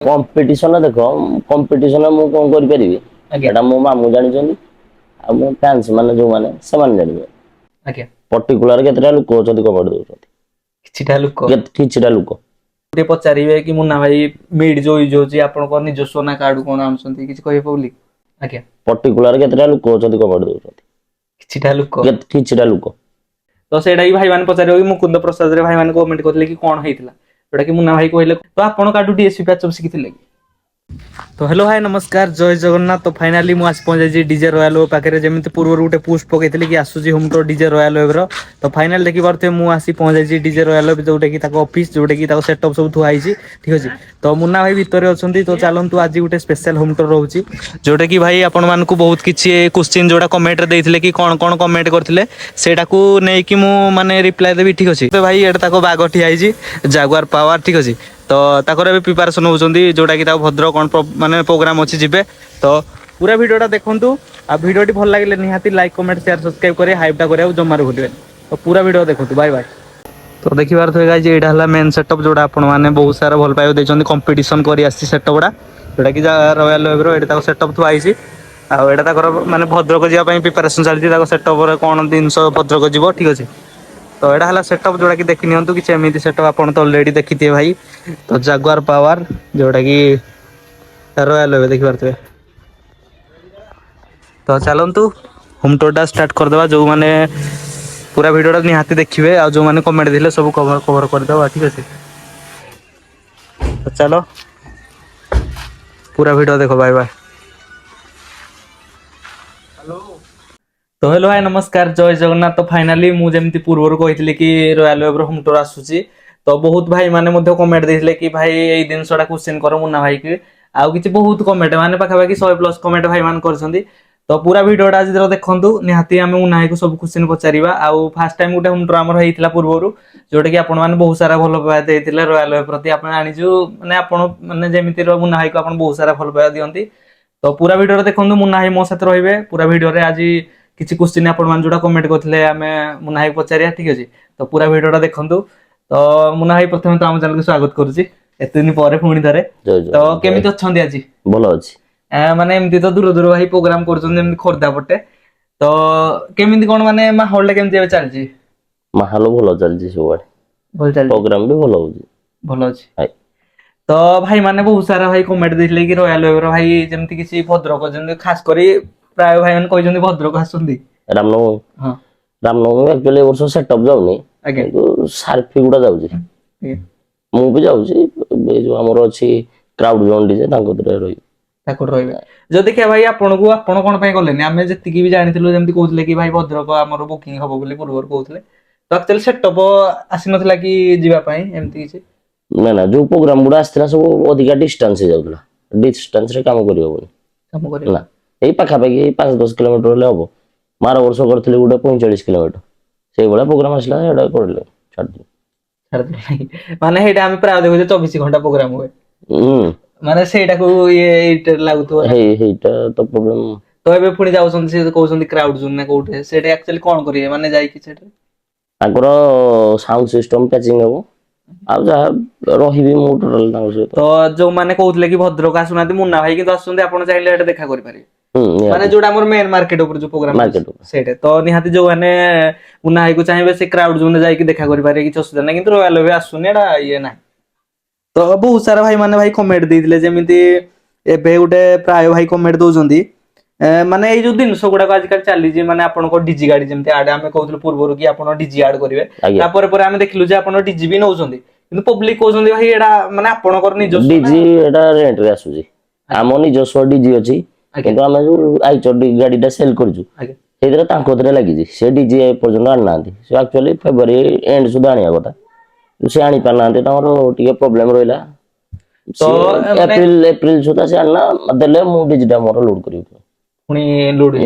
Competition देखो competition मु कोन करि परिबि आज्ञा एटा मो मामू जानि जंदी आ मो फैंस माने जो माने समान जानिबे आज्ञा पर्टिकुलर केतरा लोक होचନ୍ତି कबड्डी दउचନ୍ତି किछिटा लोक किछिटा लोक गोटे पचारिबे कि मुन्ना भाई मिड जो यूज होची आपनको निजस्व ना कार्ड कोन आनसंती किछि कहि पब्लिक आज्ञा पर्टिकुलर केतरा लोक होचନ୍ତି कबड्डी दउचନ୍ତି किछिटा लोक किछिटा लोक तो सेटा ही भाई मान पचारिबो कि मुकुंद प्रसाद रे भाई मान कमेंट करले कि कोन हेइतला जोटा कि मुन्ना भाई कहले तो आपण काडू डीएसपी पैच सब सिखिथिले तो हेलो हाय नमस्कार जय जगन्नाथ तो फाइनाली मु आस पहुंचे डीजे रॉयल ओ पाखे जमी पूर्व गोटे पोस्ट पकई कि आसूसी home tour DJ royal web तो फाइनाल देखी पारे मुझे आसी पहुंचे डीजे रॉयल वेब जोटा कि ऑफिस जोटा कि सेटअप सब थुआई ठीक अच्छे तो मुन्ना भाई भितर अच्छा तो चलतु आज गोटे स्पेशल होम टूर रोचे जोटा कि भाई आपण मानक बहुत किसी क्वेश्चन जोड़ा कमेंट देते कि कौन कौन कमेंट करते नहीं कि मुझे रिप्लाई देवी ठीक अच्छे तो भाई एटा बाघ ठियाई जागुआर पावर ठीक अच्छे तो ताकर प्रिपारेसन होती जोटा कि भद्र कौन माने प्रोग्राम अच्छी जीवे तो पूरा वीडियोटा देखूँ आ वीडियोटी भल लगे निहाती लाइक कमेंट शेयर सब्सक्राइब करें हाइपटा करें जमार भूलें तो पूरा वीडियो देखूँ बाय बाय तो देखी पारे गाइज यहाँ मेन सेटअप जोड़ा आपने बहुत सारा भल पाइब देखते कंपिटिशन कर सेटअपटा जोटा कि रॉयल वेब्रो ये सेटअप थुआई आटा माने भद्रक जावाई प्रिपारेसन चलती सेटअप कौन जिन भद्रक जीव ठीक अच्छे तो यहाँ है सेटअप जोड़ा कि देखी नियंतु कि एमती सेटअप आपन तो ऑलरेडी देखी थे भाई तो जागुआर पावर जोड़ा कि रॉयल वेब देखी पारे तो चलतु होम टूरटा स्टार्ट करदे जो मैंने पूरा वीडियोटा निहाती देखिए आ जो मैंने कमेंट दिले सब कवर करदे ठीक अच्छे तो चलो पूरा वीडियो देखो बाय बाय तो हेलो हाय नमस्कार जय जगन्नाथ तो फाइनाली मुझे पूर्व कही कि रॉयल वेब होम टूर आसूसी तो बहुत भाई माने कमेंट देते कि भाई ये जिनसा क्वेश्चन कर मुन्ना भाई की आउ कि बहुत कमेंट माने पाखापाखि 100+ कमेंट भाई मान कर तो पूरा वीडियोटा आज देखूँ निहाती आम मुन्ना भाई को सब क्वेश्चन पचारा आउ फास्ट टाइम गोटे होम टूर आमर होता पूर्व जोटा कि आपने बहुत सारा भल पाइबा देते रॉयल वेब प्रति आप जाचु मैंने आपने जमी मुन्ना भाई को बहुत सारा भल पाइबा दिखती तो पूरा वीडियो देखूँ मुन्ना भाई मो साथ रे पूरा वीडियो आज किसी क्वेश्चन आपण जो कमेंट करते आम मुन्ना भाई पचारिया ठीक अच्छे तो पूरा वीडियोटा देखूँ तो मुन्ना भाई प्रथम तो आम चैनल को स्वागत करुच्ची एत दिन पर पुणी थे तो केमी अच्छा आज भल अच्छी माने एमती तो दूर दूर भाई प्रोग्राम कर खोर्धा पटे तो केमी कौन माने माहौल केमती चलती माहौल भल चलती सब भल चल प्रोग्राम भी भल होची भल अच्छे तो भाई माने बहुत सारा भाई कमेंट देते कि रॉयल वेब भाई जमती किसी भद्रक जमी खास कर प्राय भाई मैंने कहते भद्रक आसुँच रामनवमी हाँ रामनवमी एक्चुअली वर्ष सेटअप जाऊनी किंतु सार्फी गुड़ा जाऊँगी मु भी जाऊँगी जो आमर अच्छी क्राउड जोन डीजे रही जो देखिए भाई आपन को आपन कौन पे गलेनी आमे जति भी जानिथिलु जेमति कहउतले कि भाई भद्रक हमर बुकिंग हबो बोली पूर्वर कहउतले तो एक्चुअली सेटअप आसी नथला कि जीवा पई एमति किछि ना ना जो प्रोग्राम गुड़ा आस्थिला सब अधिका डिस्टेंस जाउतला डिस्टेंस रे काम करियो बोली काम करियो ना एई पाखा पाखी 5-10 किलोमीटर ले हबो मार वर्ष करथिले गुडे 45 किलोमीटर सेई बळा प्रोग्राम आसला एडा करले छाड़ दे माने हेटा हम प्राय देखो 24 घंटा प्रोग्राम हुए माने सेटा को ये लागुतो हेटा तो प्रॉब्लम तो एबे पुणी जाउछन से कहउछन क्राउड जोन ने कोठे सेटा एक्चुअली कोन करिए माने जाई कि सेटा आगर साउंड सिस्टम पैचिंग हबो आ जा रहिबी मु टोटल तांग से तो जो माने कहउतले कि भद्रक आसुनाती मुन्ना भाई कि आसुंदे आपण चाहिले एटा देखा करि पारे माने जोडा हमर मेन मार्केट ऊपर जो प्रोग्राम मार्केट सेटे तो निहाती जो माने मुन्ना भाई को चाहिबे से क्राउड जोन जाई कि देखा करि पारे कि असुविधा नै किंतु रॉयल वे आसुनी एटा ये नै तो बहुत सारा भाई माने भाई कमेंट देइदिले जेमिति एबे गुटे प्राय भाई कमेंट दोजंदी माने ए जो दिन सब गुडा आजकल चली जे माने आपन को डीजी गाडी जेमिति आड आमे कहउतले पूर्वरु कि आपन डीजी आड करिवे तापर पर आमे देखिलु जे आपन डीजी भी नउजंदी किंतु पब्लिक कहउजंदी भाई एडा माने आपन कर निजस्व डीजी एडा रेंट रे आसुजी आमो निजस्व डीजी अछि किंतु आमे जो आइचो गाडीटा सेल करजु सेदरे तांको दरे लागि जी से डीजी पर्यंत आनांती से एक्चुअली फेब्रुअरी एंड सुधा आनिया कथा से आनी पारनांती तामरो टिके प्रॉब्लम रहिला तो एप्रिल सुधा से आना देले मु डीजीटा मोर लोड करियो पुनी लोड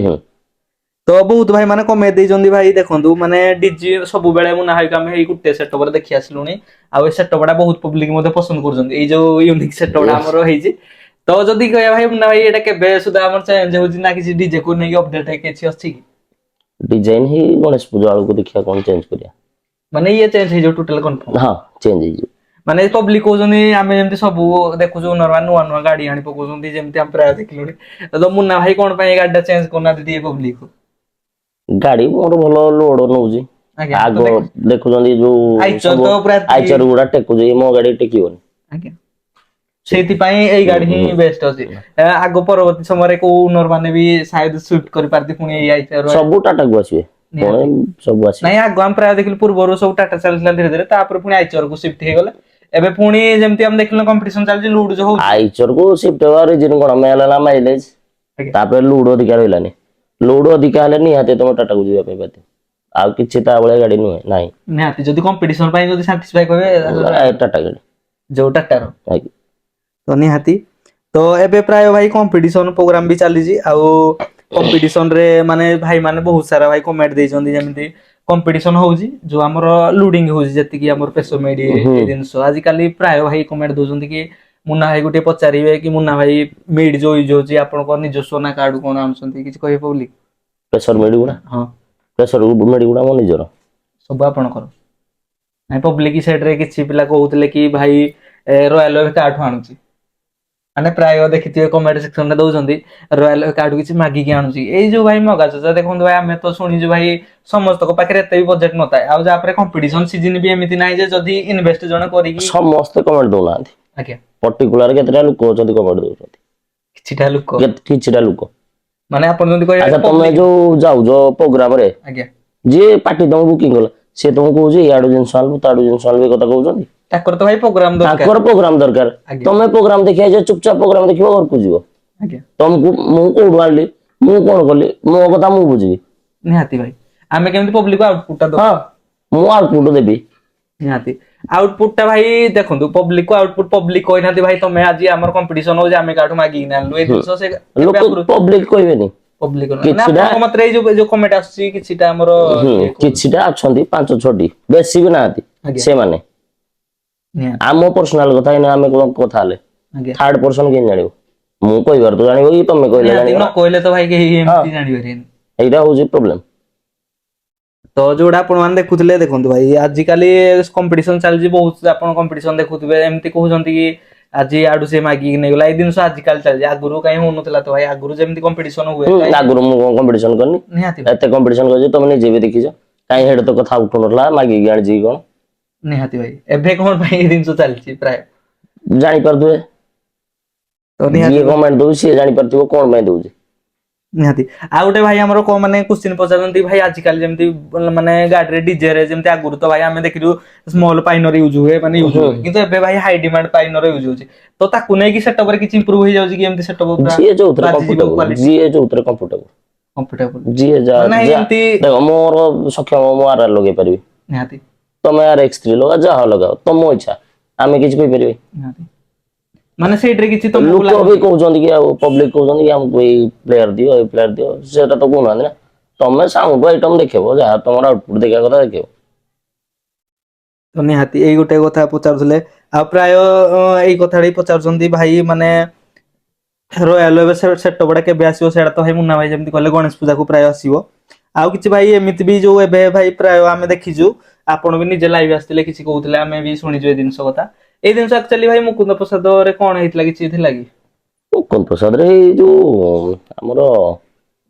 तो बहुत भाई माने कमे दे जंदी भाई देखंतु माने डीजी सब बेले मुना हाई काम हे गुटे सेटअप रे देखि आसलुनी आ ए सेटअपटा बहुत पब्लिक मते पसंद कर जंदी ए जो यूनिक सेटअपटा हमरो हेइ जे तो जदी कहया भाई मुना भाई एटा केबे सुदा हमर चेंज होजी ना किछि डीजे को नै अपडेट है किछि अछि डिजाइन ही गणेश पूजा वाला को देखिया कोन चेंज करिया माने ये चेंज है जो टोटल कंफर्म हां चेंज है ମାନେ ପବ୍ଲିକ କହୁଛନ୍ତି ଆମେ ଯେମିତି ସବୁ ଦେଖୁଛୁ ନର୍ମାଲ ନୂଆ ନୂଆ ଗାଡି ଆଣି ପକଉଛନ୍ତି ଯେମିତି ଆମେ ପ୍ରାୟ ଦେଖିଲୁଣି ତ ମୁନ୍ନା ଭାଇ କଣ ପାଇଁ ଗାଡିଟା ଚେଞ୍ଜ କରୁନାହାନ୍ତି ଟିକେ ପବ୍ଲିକ? ଗାଡି ମୋର ଭଲ ଲୋଡ ନଉଛି। ଆଜ୍ଞା ତ ଆଗ ଦେଖ ଦେଖୁଛନ୍ତି ଯୋଉ ଆଇଚର ସବୁ ତ ପୁରା ଆଇଚର ଗୁଡା ଟେକୁଛି, ମୋ ଗାଡି ଟେକିବନି। ଆଜ୍ଞା ସେଇଥିପାଇଁ ଏଇ ଗାଡି ହିଁ ବେଷ୍ଟ ଅଛି। ଆଗ ପରବର୍ତ୍ତୀ ସମୟରେ କୋଉ ଓନର ମାନେ ବି ସାୟଦ ସୁଟ କରିପାରନ୍ତି ପୁଣି ଏଇ ଆଇଚର ସବୁ ଟାଟାକୁ ଆସିବେ, ପୁଣି ସବୁ ଆସିବେ। ନାଇଁ ଆଗ ଆମେ ପ୍ରାୟ ଦେଖିଲୁ ପୂର୍ବରୁ ସବୁ ଟାଟା ଚାଲିଥିଲା ଧୀରେ ଧୀରେ, ତାପରେ ପୁଣି ଆଇଚର କୁ ସିଫ୍ଟ ହେଇଗଲେ। ଏବେ ପୁଣି ଯେମିତି ଆମେ ଦେଖିଲୁ କମ୍ପିଟିସନ ଚାଲିଛି ଲୁଡ ଯୋଉ ହଉଛି। ଆଇଚର କୁ ସିଫ୍ଟ ହେବା ରିଜିନ କଣ? ମେନ୍ ହେଲା ମାଇଲେଜ, ଆଜ୍ଞା ତାପରେ ଲୁଡ ଅଧିକା ରହିଲାନି। ଲୁଡ ଅଧିକା ହେଲେ ନିହାତି ତମ ଟାଟାକୁ ଯିବା ପାଇଁ ବାଧ୍ୟ, ଆଉ କିଛି ତା ଭଳିଆ ଗାଡି ନୁହେଁ ନାହିଁ। ନିହାତି ଯଦି କମ୍ପିଟିସନ ପାଇଁ ଯଦି ସାଟିସ୍ଫାଇ କରିବେ ଟାଟା ଗାଡି ଯୋଉ ଟାଟାର ଆଜ୍ଞା। ତ ନିହାତି। ତ ଏବେ ପ୍ରାୟ ଭାଇ କମ୍ପିଟିସନ ପ୍ରୋଗ୍ରାମ ବି ଚାଲିଛି, ଆଉ କମ୍ପିଟିସନ ରେ ମାନେ ଭାଇ ମାନେ ବହୁତ ସାରା ଭାଇ କମେଣ୍ଟ ଦେଇଛନ୍ତି, ଯେମିତି କମ୍ପିଟିସନ ହଉଛି ଯୋଉ ଆମର ଲୁଡିଙ୍ଗ ହଉଛି ଯେତିକି ଆମର ପେଶ ମେଡି ହୁଁ ଏଇ ଜିନିଷ ଆଜିକାଲି ପ୍ରାୟ ଭାଇ କମେଣ୍ଟ ଦଉଛନ୍ତି କି ମୁନା ଭାଇ ଗୋଟେ ପଚାରିବେ କି ମୁନା ଭାଇ ମିଡ ଯୋଉ ୟୁଜ ହଉଛି ଆପଣଙ୍କ ନିଜସ୍ୱ ନା କାର୍ଡୁ କଣ ଆଣୁଛନ୍ତି କିଛି କହିବେ ବୋଲି? ପ୍ରେସର ମେଡ ଗୁଡା, ହଁ ପ୍ରେସର ମେଡ ଗୁଡା ମୋ ନିଜର। ସବୁ ଆପଣଙ୍କର? ନାଇଁ ପବ୍ଲିକ ସାଇଡ ରେ କିଛି ପିଲା କହୁଥିଲେ କି ଭାଇ ରୟାଲ କାହାଠୁ ଆଣୁଛି। ମାନେ ପ୍ରାୟ ଦେଖିଥିବେ କମେଣ୍ଟ ସେକ୍ସନ ରେ ଦଉଛନ୍ତି ରୟାଲ କାହାଠୁ କିଛି ମାଗିକି ଆଣୁଛି। ଏଇ ଯୋଉ ଭାଇ ମଗାଯୋଜା ଦେଖନ୍ତୁ ଭାଇ ଆମେ ତ ଶୁଣିଛୁ ଭାଇ ସମସ୍ତଙ୍କ ପାଖରେ ଏତେ ବି ବଜେଟ ନଥାଏ, ଆଉ ଯାହାପରେ କମ୍ପିଟିସନ ସିଜିନ ବି ଏମିତି ନାହିଁ ଯେ ଯଦି ଇନଭେଷ୍ଟ ଜଣେ କରିକି ସମସ୍ତେ କମେଣ୍ଟ ଦଉନାହାନ୍ତି, ଆଜ୍ଞା ପର୍ଟିକୁଲାର କେତେଟା ଲୋକ ଅଛନ୍ତି କମେଣ୍ଟ ଦଉଛନ୍ତି। କିଛିଟା ଲୋକ କିଛିଟା ଲୋକ। ମାନେ ଆପଣ ଯଦି କହିବେ ଆଚ୍ଛା ତମେ ପବ୍ଲିକ ଯୋଉ ଯାଉଛ ପ୍ରୋଗ୍ରାମ ରେ, ଆଜ୍ଞା ଯିଏ ପାର୍ଟି ତମକୁ ବୁକିଂ କଲା ସିଏ ତମକୁ କହୁଛି ଇଆଡୁ ଜିନିଷ ଆଣିବୁ ତାଡୁ ଜିନିଷ ଆଣିବୁ, ଏ କଥା କହୁଛନ୍ତି? ତାଙ୍କର ତ ଭାଇ ପ୍ରୋଗ୍ରାମ ଦରକାର। ତାଙ୍କର ପ୍ରୋଗ୍ରାମ ଦରକାର, ଆଜ୍ଞା ତମେ ପ୍ରୋଗ୍ରାମ ଦେଖିବା ଯେ ଚୁପଚାପ ପ୍ରୋଗ୍ରାମ ଦେଖିବ ଘରକୁ ଯିବ। ଆଜ୍ଞା ତମକୁ ମୁଁ କୋଉଠୁ ଆଣିଲି, ମୁଁ କଣ କଲି, ମୋ କଥା ମୁଁ ବୁଝିବି। ନିହାତି ଭାଇ ଆମେ କେମିତି ପବ୍ଲିକ ଆଉଟପୁଟ ଟା ଦବୁ। ହଁ ମୁଁ ଆଉଟପୁଟ ଦେବି। ନିହାତି ଆଉଟପୁଟ ଟା ଭାଇ ଦେଖନ୍ତୁ ପବ୍ଲିକ ଆଉଟପୁଟ ପବ୍ଲିକ କହିନାହାନ୍ତି ଭାଇ ତମେ ଆଜି ଆମର କମ୍ପିଟିସନ ହଉଛି ଆମେ କାହାଠୁ ମାଗିକିନା ଆଣିଲୁ ଏଇ ଜିନିଷ ସେ ଲୋକ କେବେ ଆପ୍ରୁଭ ପବ୍ଲିକ କହିବେନି। ପବ୍ଲିକ ମାନେ କିଛିଟା ଆପଣଙ୍କ ମତରେ ଏଇ ଯୋଉ କମେଣ୍ଟ ଆସୁଛି କିଛିଟା ଆମର ଇଏ କହୁଛି କିଛିଟା ଅଛନ୍ତି 5-6ଟି, ବେଶୀ ବି ନାହାନ୍ତି ଆଜ୍ଞା ସେମାନେ। ନିହାତି ଆମ ପର୍ସନାଲ କଥା ଏଇନା ଆମେ କଣ କଥା ହେଲେ ଆଜ୍ଞା ଥାର୍ଡ ପର୍ସନ କେମିତି ଜାଣିବ? ମୁଁ କହିବାରୁ ତ ଜାଣିବ କି ତମେ କହିଲେ ନିହାତି ଜାଣିବ ନ ନା। କହିଲେ ତ ଭାଇ କେହି ହଁ ଏମିତି ଜାଣିପାରିବେନି। ଏଇଟା ହଉଛି ପ୍ରୋବ୍ଲେମ। ତ ଯୋଉଟା ଆପଣ ମାନେ ଦେଖୁଥିଲେ ଦେଖନ୍ତୁ ଭାଇ ଆଜିକାଲି କମ୍ପିଟିସନ ଚାଲିଛି ବହୁତ ଆପଣ କମ୍ପିଟିସନ ଦେଖୁଥିବେ ଏମିତି କହୁଛନ୍ତି କି ଆଜି ଆଡୁ ସେ ମାଗିକି ନେଇଗଲା ଏଇ ଜିନିଷ ଆଜିକାଲି ଚାଲିଛି ଆଗରୁ କାଇଁ ହଉନଥିଲା ତ ଭାଇ ଆଗରୁ ଯେମିତି କମ୍ପିଟିସନ ହୁଏ କାଇଁ ଆଗରୁ ମୁଁ କଣ କମ୍ପିଟିସନ କରିନି, ନିହାତି ଭାଇ ଏତେ କମ୍ପିଟିସନ କରିଛି ତମେ ନିଜେ ବି ଦେଖିଛ। କାଇଁ ହେଠେ ତ କଥା ଉଠୁନଥିଲା ମାଗିକି ଆଣିଛି କି କଣ। ନିହାତି ଭାଇ ଏବେ କଣ ପାଇଁ ଏଇ ଜିନିଷ ଚାଲିଛି ପ୍ରାୟ ଜାଣିପାରୁଥିବେ, ତ ନିହାତି ଯିଏ କମେଣ୍ଟ ଦଉଛି ସିଏ ଜାଣିପାରୁଥିବ କଣ ପାଇଁ ଦଉଛି। ନିହାତି ଆଉ ଗୋଟେ ଭାଇ ଆମର କଣ ମାନେ କୋଶ୍ଚିନ୍ ପଚାରୁଛନ୍ତି ଭାଇ ଆଜିକାଲି ଯେମିତି ମାନେ ଗାଡିରେ ଡିଜେରେ ଯେମିତି ଆଗରୁ ତ ଭାଇ ଆମେ ଦେଖିଲୁ ସ୍ମଲ ପାଇନର ୟୁଜ ହୁଏ ମାନେ ୟୁଜ ହୁଁ ହୁଏ କିନ୍ତୁ ଏବେ ଭାଇ ହାଇ ଡିମାଣ୍ଡ ପାଇନର ୟୁଜ ହଉଛି ତ ତାକୁ ନେଇକି ସେଟପ ରେ କିଛି ଇମ୍ପ୍ରୁଭ ହେଇଯାଉଛି କି ଏମିତି ସେଟପ ପୁରା ଯିଏ ଯୋଉଥିରେ ବାଜିଯିବ କମ୍ଫର୍ଟେବଲ, କ୍ୱାଲିଟି ଯିଏ ଯୋଉଥିରେ କମ୍ଫର୍ଟେବଲ। କମ୍ଫର୍ଟେବଲ ଯିଏ ଯା ମାନେ ନାଇଁ ଯା ଏମିତି ଦେଖ ମୋର ସକ୍ଷମ ମୁଁ ଆର ଲଗେଇ ପାରିବି। ନିହାତି ତମେ RX3 ଲଗାଅ ଯାହା ଲଗାଅ ତମ ଇଚ୍ଛା ଆମେ କିଛି କହିପାରିବେ। ନିହାତି ମାନେ ସେଇଥିରେ କିଛି ତମକୁ ଲୋକ ବି ଲାଗୁଛି କହୁଛନ୍ତି କି ଆଉ ପବ୍ଲିକ କହୁଛନ୍ତି କି ଆମକୁ ଏଇ ପ୍ଲେୟାର ଦିଅ ଏଇ ପ୍ଲେୟାର ଦିଅ ସେଟା ତ କହୁନାହାନ୍ତି ନା। ତମେ ସାଉଣ୍ଡ ଆଇଟମ ଦେଖିବ ଯାହା ତମର ଆଉଟପୁଟ ଦେଖିବା କଥା ଦେଖିବ। ତ ନିହାତି ଏଇ ଗୋଟେ କଥା ପଚାରୁଥିଲେ ଆଉ ପ୍ରାୟ ଏଇ କଥାଟି ପଚାରୁଛନ୍ତି ଭାଇ ମାନେ ରୟାଲ ଏବେ ସେଟପ ଟା କେବେ ଆସିବ ସେଇଟା ତ ଭାଇ ମୁନା ଭାଇ ଯେମିତି କହିଲେ ଗଣେଶ ପୂଜାକୁ ପ୍ରାୟ ଆସିବ। ଆଉ କିଛି ଭାଇ ଏମିତି ବି ଯୋଉ ଏବେ ଭାଇ ପ୍ରାୟ ଆମେ ଦେଖିଛୁ ଆପଣ ବି ନିଜେ ଲାଇଭ୍ ଆସିଥିଲେ କିଛି କହୁଥିଲେ ଆମେ ବି ଶୁଣିଛୁ ଏ ଜିନିଷ କଥା। ଏଇ ଜିନିଷ ଆକ୍ଚୁଆଲି ଭାଇ ମୁକୁନ୍ଦ ପ୍ରସାଦରେ କଣ ହେଇଥିଲା କିଛି ଥିଲା କି? ମୁକୁନ୍ଦ ପ୍ରସାଦରେ ଏଇ ଯୋଉ ଆମର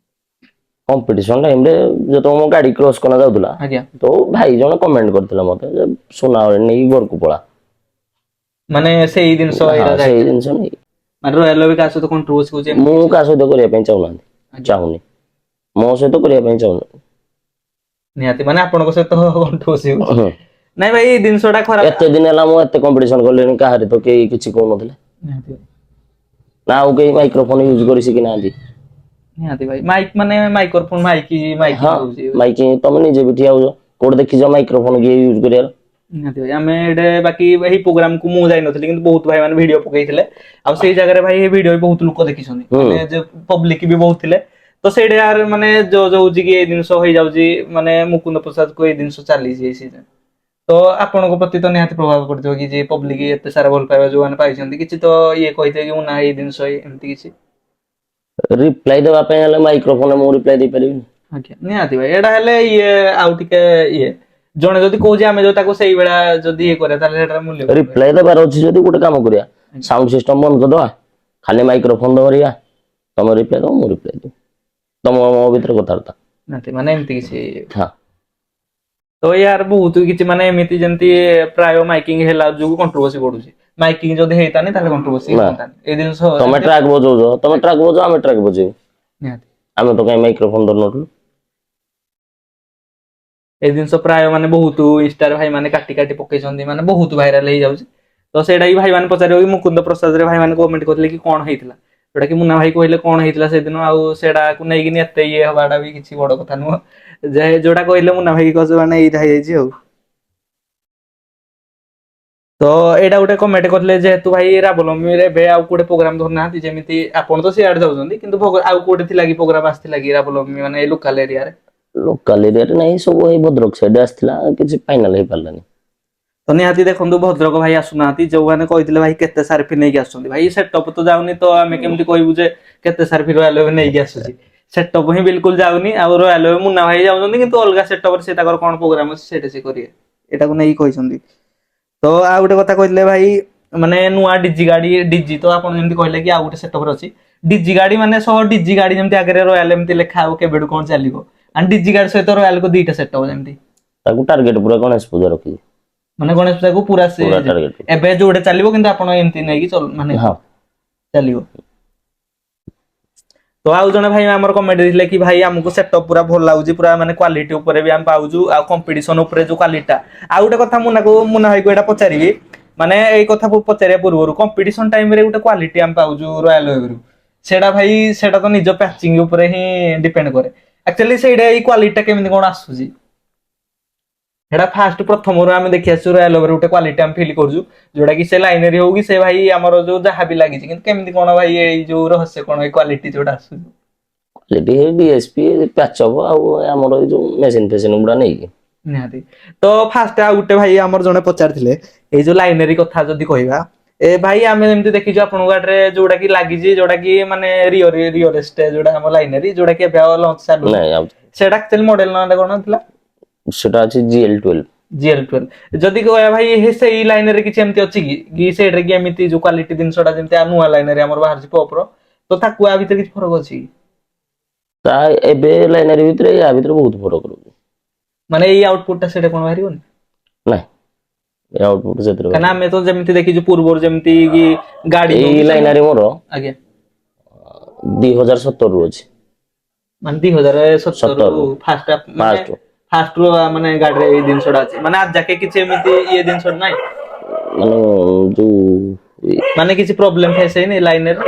କମ୍ପିଟିସନ ଟାଇମ ରେ ଯେତେବେଳେ ମୋ ଗାଡି କ୍ରସ କରା ଯାଉଥିଲା ଆଜ୍ଞା ତ ଭାଇ ଜଣେ କମେଣ୍ଟ କରିଥିଲା ମତେ ଯେ ସୁନାଗଡି ନେଇକି ଘରକୁ ପଳା। ମାନେ ସେଇ ଜିନିଷ ହଁ ଏଇଟା ସେଇ ଯାଇଥିଲା ଜିନିଷ ନେଇ ମାନେ ରୟାଲ ବି କାହା ସହିତ କଣ୍ଟ୍ରୋଭର୍ସି ହଉଛି ଏମିତି ମୁଁ କିଛି କାହା ସହିତ କରିବା ପାଇଁ ଚାହୁଁନାହାନ୍ତି, ଆଜ୍ଞା ଚାହୁଁନି ମୋ ସହିତ କରିବା ପାଇଁ ଚାହୁଁନି। ନିହାତି ମାନେ ଆପଣଙ୍କ ସହିତ କଣ୍ଟ୍ରୋଭର୍ସି ହଉଛି ହୁଁ ନାଇଁ ଭାଇ ଏଇ ଜିନିଷ ଟା ଖରାପ ଏତେ ଦିନ ହେଲା ମୁଁ ଏତେ କମ୍ପିଟିସନ କଲିଣି କାହାରି ତ କେହି କିଛି କହୁନଥିଲେ। ନିହାତି ନା ଆଉ କେହି ମାଇକ୍ରୋଫୋନ ୟୁଜ କରି ଶିଖି ନାହାନ୍ତି। ନିହାତି ଭାଇ ମାଇକ୍ ମାନେ ମାଇକ୍ରୋଫୋନ ହଁ ମାଇକିଂ ହଉଛି। ମାଇକି ତମେ ନିଜେ ବି ଠିଆ ହଉଛ କୋଉଠି ଦେଖିଛ ମାଇକ୍ରୋଫୋନ କିଏ ୟୁଜ୍ କରିବାର। ନିହାତି ଭାଇ ଆମେ ଏଇଟେ ବାକି ଏହି ପ୍ରୋଗ୍ରାମକୁ ମୁଁ ଯାଇନଥିଲି କିନ୍ତୁ ବହୁତ ଭାଇ ମାନେ ଭିଡିଓ ପକେଇଥିଲେ। ଆଉ ସେଇ ଜାଗାରେ ଭାଇ ଭିଡିଓ ବି ବହୁତ ଲୋକ ଦେଖିଛନ୍ତି ହୁଁ ମାନେ ଯେ ପବ୍ଲିକ ବି ବହୁତ ଥିଲେ। ତ ସେଇଟା ମାନେ ଯୋଉ ହଉଛି କି ଏଇ ଜିନିଷ ହେଇଯାଉଛି ମାନେ ମୁକୁନ୍ଦ ପ୍ରସାଦ କୁ ଏଇ ଜିନିଷ ଚାଲିଛି ସେ ତ ଆପଣଙ୍କ ପ୍ରତି ତ ନିହାତି ପ୍ରଭାବ ପଡିଥିବ କି ଯେ ପବ୍ଲିକ ଏତେ ସାରା ଭଲ ପାଇବା ଯୋଉମାନେ ପାଇଛନ୍ତି କିଛି ତ ଇଏ କହିଥିବେ କି ମୁଁ ନା ଏଇ ଜିନିଷ ଏମିତି କିଛି ରିପ୍ଲାଇ ଦେବା ପାଇଁ ହେଲେ ମାଇକ୍ରୋଫୋନରେ ମୁଁ ରିପ୍ଲାଇ ଦେଇପାରିବିନି। ଆଜ୍ଞା ନିହାତି ଭାଇ ଏଇଟା ହେଲେ ଇଏ ଆଉ ଟିକେ ଇଏ ଜଣେ ଯଦି କହୁଛି ଆମେ ଯଦି ତାକୁ ସେଇଭଳିଆ ଯଦି ଇଏ କରିବା ତାହେଲେ ସେଟାର ମୂଲ୍ୟ କଣ? ରିପ୍ଲାଏ ଦେବାର ଅଛି ଯଦି ଗୋଟେ କାମ କରିବା, ସାଉଣ୍ଡ ସିଷ୍ଟମ ବନ୍ଦ କରିଦବା, ଖାଲି ମାଇକ୍ରୋଫୋନ ଧରିବା, ତମେ ରିପ୍ଲାଏ ଦବ ମୁଁ ରିପ୍ଲାଏ ଦେବି, ତମ ମୋ ଭିତରେ କଥାବାର୍ତ୍ତା। ନିହାତି ମାନେ ଏମିତି କିଛି ହଁ ତ ୟାର ବହୁତ କିଛି ମାନେ ଏମିତି ଯେମିତି ପ୍ରାୟ ମାଇକିଂ ହେଲା ଯୋଗୁ କଣ୍ଟ୍ରୋଭର୍ସି ବଢୁଛି। ମାଇକିଂ ଯଦି ହେଇତାନି ତାହେଲେ କଣ୍ଟ୍ରୋଭର୍ସି ନା। ହୁଅନ୍ତାନି। ଏଇ ଜିନିଷ ତମେ ଟ୍ରାକ୍ ବଜଉଛ, ତମେ ଟ୍ରାକ୍ ବଜାଅ, ଆମେ ଟ୍ରାକ୍ ବଜେଇବୁ, ନିହାତି ଆମେ ତ କାହିଁ ମାଇକ୍ରୋଫୋନ ଧରିନଥିଲୁ। ଏଇ ଜିନିଷ ପ୍ରାୟ ମାନେ ବହୁତ ଇନଷ୍ଟାରେ ଭାଇ ମାନେ କାଟି କାଟି ପକେଇଛନ୍ତି, ମାନେ ବହୁତ ଭାଇରାଲ ହେଇଯାଉଛି। ତ ସେଇଟା ବି ଭାଇମାନେ ପଚାରିବ କି ମୁକୁନ୍ଦ ପ୍ରସାଦରେ ଭାଇମାନେ କମେଣ୍ଟ କରିଥିଲେ କି କଣ ହେଇଥିଲା, ଯୋଉଟା କି ମୁନା ଭାଇ କହିଲେ କଣ ହେଇଥିଲା ସେଦିନ, ଆଉ ସେଇଟାକୁ ନେଇକିନି ଏତେ ଇଏ ହବାଟା ବି କିଛି ବଡ କଥା ନୁହଁ। ଯେ ଯୋଉଟା କହିଲେ ମୁନା ଭାଇ କହୁଛ ମାନେ ଏଇଟା ହେଇଯାଇଛି ଆଉ। ତ ଏଇଟା ଗୋଟେ କମେଣ୍ଟ କରିଥିଲେ ଯେହେତୁ ଭାଇ ରାମନବମୀରେ ଏବେ ଆଉ କୋଉଟେ ପ୍ରୋଗ୍ରାମ ଧରୁନାହାନ୍ତି, ଯେମିତି ଆପଣ ତ ସିଆଡେ ଯାଉଛନ୍ତି କିନ୍ତୁ ଆଉ କୋଉଟେ ଥିଲା କି ପ୍ରୋଗ୍ରାମ ଆସିଥିଲା କି ରାମନବମୀ ମାନେ ଏଇ ଲୋକାଲ ଏରିଆରେ? ଲୋକାଲ ଏରିଆରେ ନାହିଁ, ସବୁ ଏଇ ଭଦ୍ରକ ସାଇଡ୍ ଆସିଥିଲା, କିଛି ଫାଇନାଲ ହେଇପାରିଲାନି। ତ ନିହାତି ଦେଖନ୍ତୁ ଭଦ୍ରକ ଭାଇ ଆସୁନାହାନ୍ତି, ଯୋଉମାନେ କହିଥିଲେ ଭାଇ କେତେ ସାର୍ଫି ନେଇକି ଆସୁଛନ୍ତି, ଭାଇ ସେଟଅପ୍ ତ ଯାଉନି ତ ଆମେ କେମିତି କହିବୁ ଯେ କେତେ ସାର୍ଫି ରୟାଲ ୱେଭ୍ ନେଇକି ଆସୁଛି? ସେଟଅପ୍ ହିଁ ବିଲକୁଲ ଯାଉନି, ଆଉ ରୟାଲ ୱେଭ୍ ମୁନା ଭାଇ ଯାଉଛନ୍ତି କିନ୍ତୁ ଅଲଗା ସେଟଅପରେ ସେ ତାଙ୍କର କଣ ପ୍ରୋଗ୍ରାମ ଅଛି ସେଇଟା ସେ କରିବେ, ଏଟାକୁ ନେଇକି କହିଛନ୍ତି। ତ ଆଉ ଗୋଟେ କଥା କହିଥିଲେ ଭାଇ, ମାନେ ନୂଆ ଡିଜି ଗାଡି ଡିଜି ତ ଆପଣ ଯେମିତି କହିଲେ କି ଆଉ ଗୋଟେ ସେଟଅପରେ ଅଛି, ଡିଜି ଗାଡି ମାନେ ସହ ଡିଜି ଗାଡି ଯେମିତି ଆଗରେ ରୟାଲ ଏମିତି ଲେଖା ହବ କେବେଠୁ କଣ ଚାଲିବ, ଆଉ ଡିଜି ଗାଡି ସହିତ ରୟାଲକୁ ଦିଟା ସେଟଅପ ଯେମିତି ତାକୁ ଟାର୍ଗେଟ ପୁରା ଗଣେଶ ପୂଜା ରଖିଛି, ମାନେ ଗଣେଶ ପୂଜାକୁ ପୁରା ସେ ଟାର୍ଗେଟ। ଏବେ ଯୋଉଟା ଚାଲିବ କିନ୍ତୁ ଆପଣ ଏମିତି ନେଇକି ମାନେ ହଁ ଚାଲିବ। ତ ଆଉ ଜଣେ ଭାଇ ଆମର କମେଣ୍ଟ ଦେଇଥିଲେ କି ଭାଇ ଆମକୁ ସେଟଅପ୍ ପୁରା ଭଲ ଲାଗୁଛି, ପୁରା ମାନେ କ୍ୱାଲିଟି ଉପରେ ବି ଆମେ ପାଉଛୁ, ଆଉ କମ୍ପିଟିସନ ଉପରେ ଯୋଉ କ୍ୱାଲିଟିଟା। ଆଉ ଗୋଟେ କଥା ମୁନା ଭାଇକୁ ଏଇଟା ପଚାରିବି, ମାନେ ଏଇ କଥା ପଚାରିବା ପୂର୍ବରୁ କମ୍ପିଟିସନ ଟାଇମରେ ଗୋଟେ କ୍ୱାଲିଟି ଆମେ ପାଉଛୁ ରୟାଲ ୱେଭରୁ, ସେଇଟା ଭାଇ ସେଇଟା ତ ନିଜ ପ୍ୟାଚିଂ ଉପରେ ହିଁ ଡିପେଣ୍ଡ କରେ। ଆକ୍ଚୁଆଲି ସେଇଟା ଏଇ କ୍ୱାଲିଟିଟା କେମିତି କଣ ଆସୁଛି? ସେଇଟା ଫାଷ୍ଟ ପ୍ରଥମରୁ ଆମେ ଦେଖି ଆସିଛୁ ରୟାଲ ୱେଭର ଗୋଟେ କ୍ୱାଲିଟି ଆମେ ଫିଲ୍ କରୁଛୁ, ଯୋଉଟା କି ସେ ଲାଇନେରୀ ହଉ କି ସେ ଭାଇ ଆମର ଯୋଉ ଯାହା ବି ଲାଗିଛି, କିନ୍ତୁ କେମିତି କଣ ଭାଇ ଏଇ ଯୋଉ ରହସ୍ୟ କଣ ଏଇ କ୍ୱାଲିଟି ଯୋଉଟା ଆସୁଛି? କ୍ୱାଲିଟି ଡିଏସପି ପ୍ୟାଚଅପ୍ ଆଉ ଆମର ଏଇ ଯୋଉ ମେସିନ ଫେସିନ ଗୁଡା ନେଇକି। ନିହାତି। ତ ଫାଷ୍ଟ ଆଉ ଗୋଟେ ଭାଇ ଆମର ଜଣେ ପଚାରିଥିଲେ ଏଇ ଯୋଉ ଲାଇନେରୀ କଥା ଯଦି କହିବା, ଏ ଭାଇ ଆମେ ଯେମିତି ଦେଖିଛୁ ଆପଣଙ୍କ ଗାଡିରେ ଯୋଉଟା କି ଲାଗିଛି, ଯୋଉଟା କି ମାନେ ରିଅରେଷ୍ଟ ଯୋଉଟା ଆମ ଲାଇନେରୀ, ଯୋଉଟା କି ଏବେ ଆଉ ଲଞ୍ଚ ଚାଲୁନି, ନାଇଁ ଆଉ ସେଇଟା ଆକ୍ଚୁଆଲି ମଡେଲ ନାଁଟା କଣ ଥିଲା? ସେଟା ଅଛି GL12। GL12 ଯଦି କହିବା ଭାଇ ସେଇ ଲାଇନରେ କିଛି ଏମିତି ଅଛି କି ସେଇଟାରେ କି ଏମିତି ଯୋଉ କ୍ୱାଲିଟି ଜିନିଷଟା ଯେମିତି ନୂଆ ଲାଇନରେ ଆମର ବାହାରିଛି ପପର, ତ ତାକୁ ଆ ଭିତରେ କିଛି ଫରକ ଅଛି କି? ତା ଏବେ ଲାଇନେରୀ ଭିତରେ ୟା ଭିତରେ ବହୁତ ଫରକ ରହୁଛି। ମାନେ ଏଇ ଆଉଟପୁଟ ଟା ସେଇଟା କଣ ବାହାରିବନି? ନାଇଁ ଆଉଟପୁଟ ସେଥିରେ କାହିଁକିନା ବାହାରିବ। ଆମେ ତ ଯେମିତି ଦେଖିଛୁ ପୂର୍ବରୁ ଯେମିତି କି ଗାଡି ହଉ ଏଇ କି ଲାଇନାରୀ ମୋର ଆଜ୍ଞା 2017 ରୁ ଅଛି। ମାନେ 2017 ରୁ ଫାଷ୍ଟ ମାନେ ଫାଷ୍ଟ ଫାଷ୍ଟ ରୁ ମାନେ ଗାଡିରେ ଏଇ ଜିନିଷଟା ଅଛି, ମାନେ ଆଜି ଯାକେ କିଛି ଏମିତି ଇଏ ଜିନିଷ ନାହିଁ ମାନେ ଯୋଉ ମାନେ କିଛି ପ୍ରୋବ୍ଲେମ ଫେସ ହେଇନି ଲାଇନରେ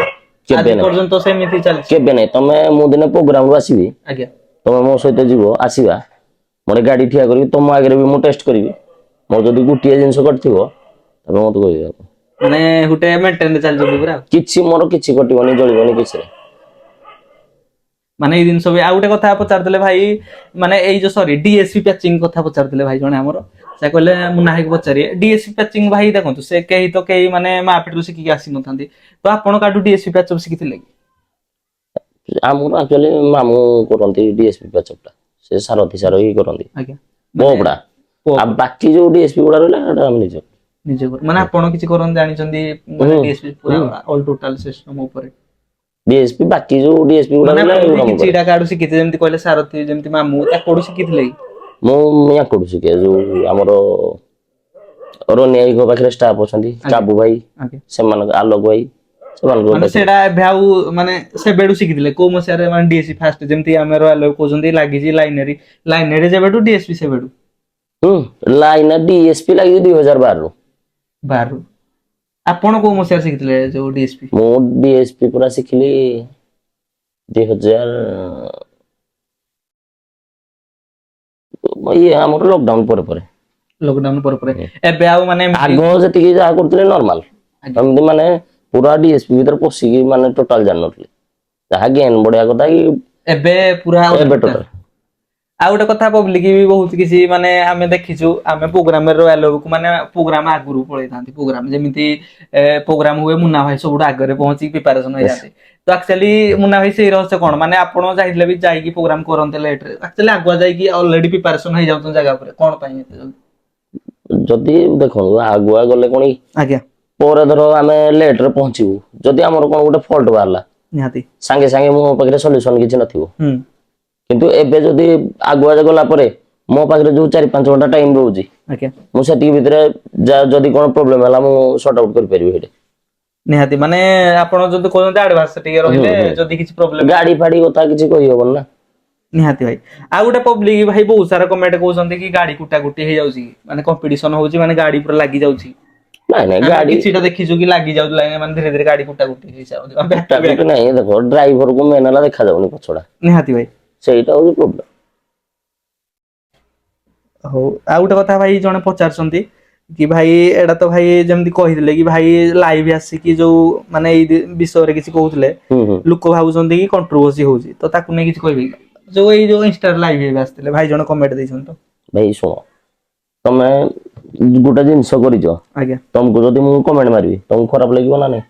କେବେ ଆଜି ନାହିଁ, ପର୍ଯ୍ୟନ୍ତ ସେମିତି ଚାଲିଛି। କେବେ ନାହିଁ। ତମେ ମୁଁ ଦିନେ ପ୍ରୋଗ୍ରାମରୁ ଆସିବି, ଆଜ୍ଞା ତମେ ମୋ ସହିତ ଯିବ, ଆସିବା ଗୋଟେ ଗାଡି ଠିଆ କରିବି, ତମ ଆଗରେ ବି ମୁଁ ଟେଷ୍ଟ କରିବି, ମୋର ଯଦି ଗୋଟିଏ ଜିନିଷ କଟିଥିବ ତମେ ମତେ କହିବ। ମାନେ ଗୋଟେ ମେଣ୍ଟେନ ଚାଲିଛନ୍ତି ପୁରା। କିଛି ମୋର କିଛି କଟିବନି, ଜଳିବନି, କିଛି ନାହିଁ। ମାନେ ଏଇ ଜିନିଷ ବି ଆଉ ଗୋଟେ କଥା ପଚାରୁଥିଲେ ଭାଇ, ମାନେ ଏଇ ଯୋଉ ସରି ଡିଏସି ପ୍ୟାଚିଂ କଥା ପଚାରୁଥିଲେ ଭାଇ ଜଣେ ଆମର, ସେ କହିଲେ ମୁନା ଭାଇକୁ ପଚାରିବେ ଡିଏସି ପ୍ୟାଚିଂ ଭାଇ ଦେଖନ୍ତୁ ସେ କେହି ମାନେ ମାର୍କେଟରୁ ଶିଖିକି ଆସିନଥାନ୍ତି, ତ ଆପଣ କାହାଠୁ ଡିଏସି ପ୍ୟାଚ୍ ଶିଖିଥିଲେ କି? ଆମର ଆକ୍ଚୁଆଲି ମାମୁଁ କରନ୍ତି ଡିଏସ୍ପି ପ୍ୟାଚଅପ୍ ଟା, ସେ ସାରଥି ସାର ହିଁ କରନ୍ତି ଆଜ୍ଞା ମାନେ ପପ୍ ଟା, ପପ୍ ଆଉ ବାକି ଯୋଉ ଡିଏସ୍ପି ଗୁଡା ରହିଲା ସେଟା ଆମେ ନିଜେ ନିଜେ ମାନେ ଆପଣ କିଛି କରନ୍ତି ଜାଣିଛନ୍ତି ମାନେ ହୁଁ ଡିଏସ୍ପି ପୁରା ହୁଁ ଅଲ ଟୋଟାଲ ସିଷ୍ଟମ ଉପରେ? ଡିଏସ୍ପି ବାକି ଯୋଉ ଡିଏସ୍ପି ଗୁଡା ମାନେ ରହିଲା ଆପଣ ବି ଏଗୁଡା ମୁଁ କରେ। କିଛିଟା କାହାଠୁ ଶିଖିଥିବେ, ଯେମିତି କହିଲେ ସାରଥି ଯେମିତି ମାମୁଁ କୋଉଠୁ ଶିଖିଥିଲେ କି? ମୁଁ ୟାଙ୍କଠୁ ଶିଖେ, ଯୋଉ ଆମର ରନି ଭାଇଙ୍କ ପାଖରେ ଷ୍ଟାଫ ଅଛନ୍ତି, ଆଜ୍ଞା ଚାବୁ ଭାଇ, ଆଜ୍ଞା ସେମାନଙ୍କ ଆଲୋକ ଭାଇ, ସେମାନଙ୍କ ମାନେ ପାଖରୁ। ସେଇଟା ଏବେ ଆଉ ମାନେ ସେବେଠୁ ଶିଖିଥିଲେ କୋଉ ମସିହାରେ ମାନେ ଡିଏସି ଫାଷ୍ଟ ଯେମିତି ଆମେ କହୁଛନ୍ତି ଲାଗିଛି ଲାଇନେରୀ ଯେବେଠୁ ଡିଏସ୍ପି ସେବେଠୁ? ହୁଁ ଲାଇନା ଡିଏସ୍ପି ଲାଗିଛି 2012 ରୁ। 12 ଆପଣ କୋଉ ମସିହାରେ ଶିଖିଥିଲେ ଯୋଉ ଡିଏସ୍ପି? ମୁଁ ଡିଏସ୍ପି ପୁରା ଶିଖିଲି 2000 ଇଏ ଆମର ଲକଡାଉନ ପରେ ପରେ। ଲକଡାଉନ ପରେ ଏବେ ଆଉ ମାନେ ଏମିତି ଆଗ ଯେତିକି ଯାହା କରୁଥିଲେ ନର୍ମାଲ, ଆଜ୍ଞା ଏମିତି ମାନେ ପୁରା ଡିଏସ୍ପି ଭିତରେ ପଶିକି ମାନେ ଟୋଟାଲ ଜାଣିନଥିଲି, ଯାହା ଜ୍ଞାନ ବଢିଆ କଥା କି ଏବେ ପୁରା ଏବେ ଟୋଟାଲ ଆଉ ଗୋଟେ କଥା ପବ୍ଲିକ ବି ବହୁତ କିଛି ମାନେ ଆମେ ଦେଖିଛୁ ଆମେ ପ୍ରୋଗ୍ରାମରେ ରୟାଲ ହବୁକୁ ମାନେ ପ୍ରୋଗ୍ରାମ ଆଗରୁ ପଳେଇଥାନ୍ତି ପ୍ରୋଗ୍ରାମ ଯେମିତି ପ୍ରୋଗ୍ରାମ ହୁଏ ମୁନା ଭାଇ ସବୁଠୁ ଆଗରେ ପହଞ୍ଚିକି ପ୍ରିପାରେସନ ହେଇଯାନ୍ତି ତ ଆକ୍ଚୁଆଲି ମୁନା ଭାଇ ସେଇ ରହସ୍ୟ କଣ ମାନେ ଆପଣ ଚାହିଁଥିଲେ ବି ଯାଇକି ପ୍ରୋଗ୍ରାମ କରନ୍ତେ ଲେଟରେ ଆକ୍ଚୁଆଲି ଆଗୁଆ ଯାଇକି ଅଲରେଡି ପ୍ରିପାରେସନ ହେଇଯାଉଛନ୍ତି ଜାଗା ଉପରେ କଣ ପାଇଁ ଏତେ ଜଲ୍ଦି? ଯଦି ଦେଖନ୍ତୁ ଆଗୁଆ ଗଲେ କଣ କି ଆଜ୍ଞା ପରେ ଧର ଆମେ ଲେଟ ରେ ପହଞ୍ଚିବୁ ଯଦି ଆମର କଣ ଗୋଟେ ଫଲ୍ଟ ବାହାରିଲା ନିହାତି ସାଙ୍ଗେ ସାଙ୍ଗେ ମୋ ପାଖରେ ସଲ୍ୟୁସନ କିଛି ନଥିବ ହୁଁ କିନ୍ତୁ ଏବେ ଯଦି ଆଗୁଆ ଗଲା ପରେ ମୋ ପାଖରେ ଯୋଉ 4-5 ଘଣ୍ଟା ଟାଇମ ରହୁଛି ଆଜ୍ଞା ମୁଁ ସେତିକି ଭିତରେ ଯଦି କଣ ପ୍ରୋବ୍ଲେମ ହେଲା ମୁଁ ସର୍ଟ ଆଉଟ କରିପାରିବି ସେଠି। ନିହାତି ମାନେ ଆପଣ ଯଦି କହୁଛନ୍ତି ଆଡଭାନ୍ସ ଟିକେ ରହିଲେ ଯଦି କିଛି ପ୍ରୋବ୍ଲେମ ଗାଡି ଫାଡି କଥା କିଛି କହିହବନି ନା। ନିହାତି ଭାଇ ଆଉ ଗୋଟେ ପବ୍ଲିକ ଭାଇ ବହୁତ ସାରା କମେଣ୍ଟ କହୁଛନ୍ତି କି ଗାଡି କୁଟା କୁଟି ହେଇଯାଉଛି ମାନେ କମ୍ପିଟିସନ ହଉଛି ମାନେ ଗାଡି ପୁରା ଲାଗି ଯାଉଛି ନାଇଁ ନାଇଁ ଆମେ ଗାଡି କିଛିଟା ଦେଖିଛୁ କି ଲାଗି ଯାଉଛି ମାନେ ଧୀରେ ଧୀରେ ଗାଡି କୁଟା କୁଟି ହେଇଯାଉଛି back to କୁଟା back। କୁଟି ନାହିଁ ଦେଖ ଡ୍ରାଇଭରକୁ ମେନ୍ ହେଲା ଦେଖାଯାଉନି ପଛଟା ନିହାତି ଭାଇ ସେଇଟା ହଉଛି ପ୍ରୋବ୍ଲେମ। ହଉ ଆଉ ଗୋଟେ କଥା ଭାଇ ଜଣେ ପଚାରୁଛନ୍ତି କି ଭାଇ ଏଇଟା ତ ଭାଇ ଯେମିତି କହିଥିଲେ କି ଭାଇ ଲାଇଭ ଆସିକି ଯୋଉ ମାନେ ଏଇ ବିଷୟରେ କିଛି କହୁଥିଲେ ହୁଁ ହୁଁ ଲୋକ ଭାବୁଛନ୍ତି କି କଣ୍ଟ୍ରୋଭର୍ସି ହଉଛି ତ ତାକୁ ନେଇ କିଛି କହିବେ କି ଯୋଉ ଏଇ ଯୋଉ ଇନଷ୍ଟା ଲାଇଭ ଆସିଥିଲେ ଭାଇ ଜଣେ କମେଣ୍ଟ ଦେଇଛନ୍ତି ତ ଭାଇ ଶୁଣ ତମେ ଗୋଟେ ଜିନିଷ କରିଛ ଆଜ୍ଞା ତମକୁ ଯଦି ମୁଁ କମେଣ୍ଟ ମାରିବି ତମକୁ ଖରାପ ଲାଗିବ ନା ନାଇଁ?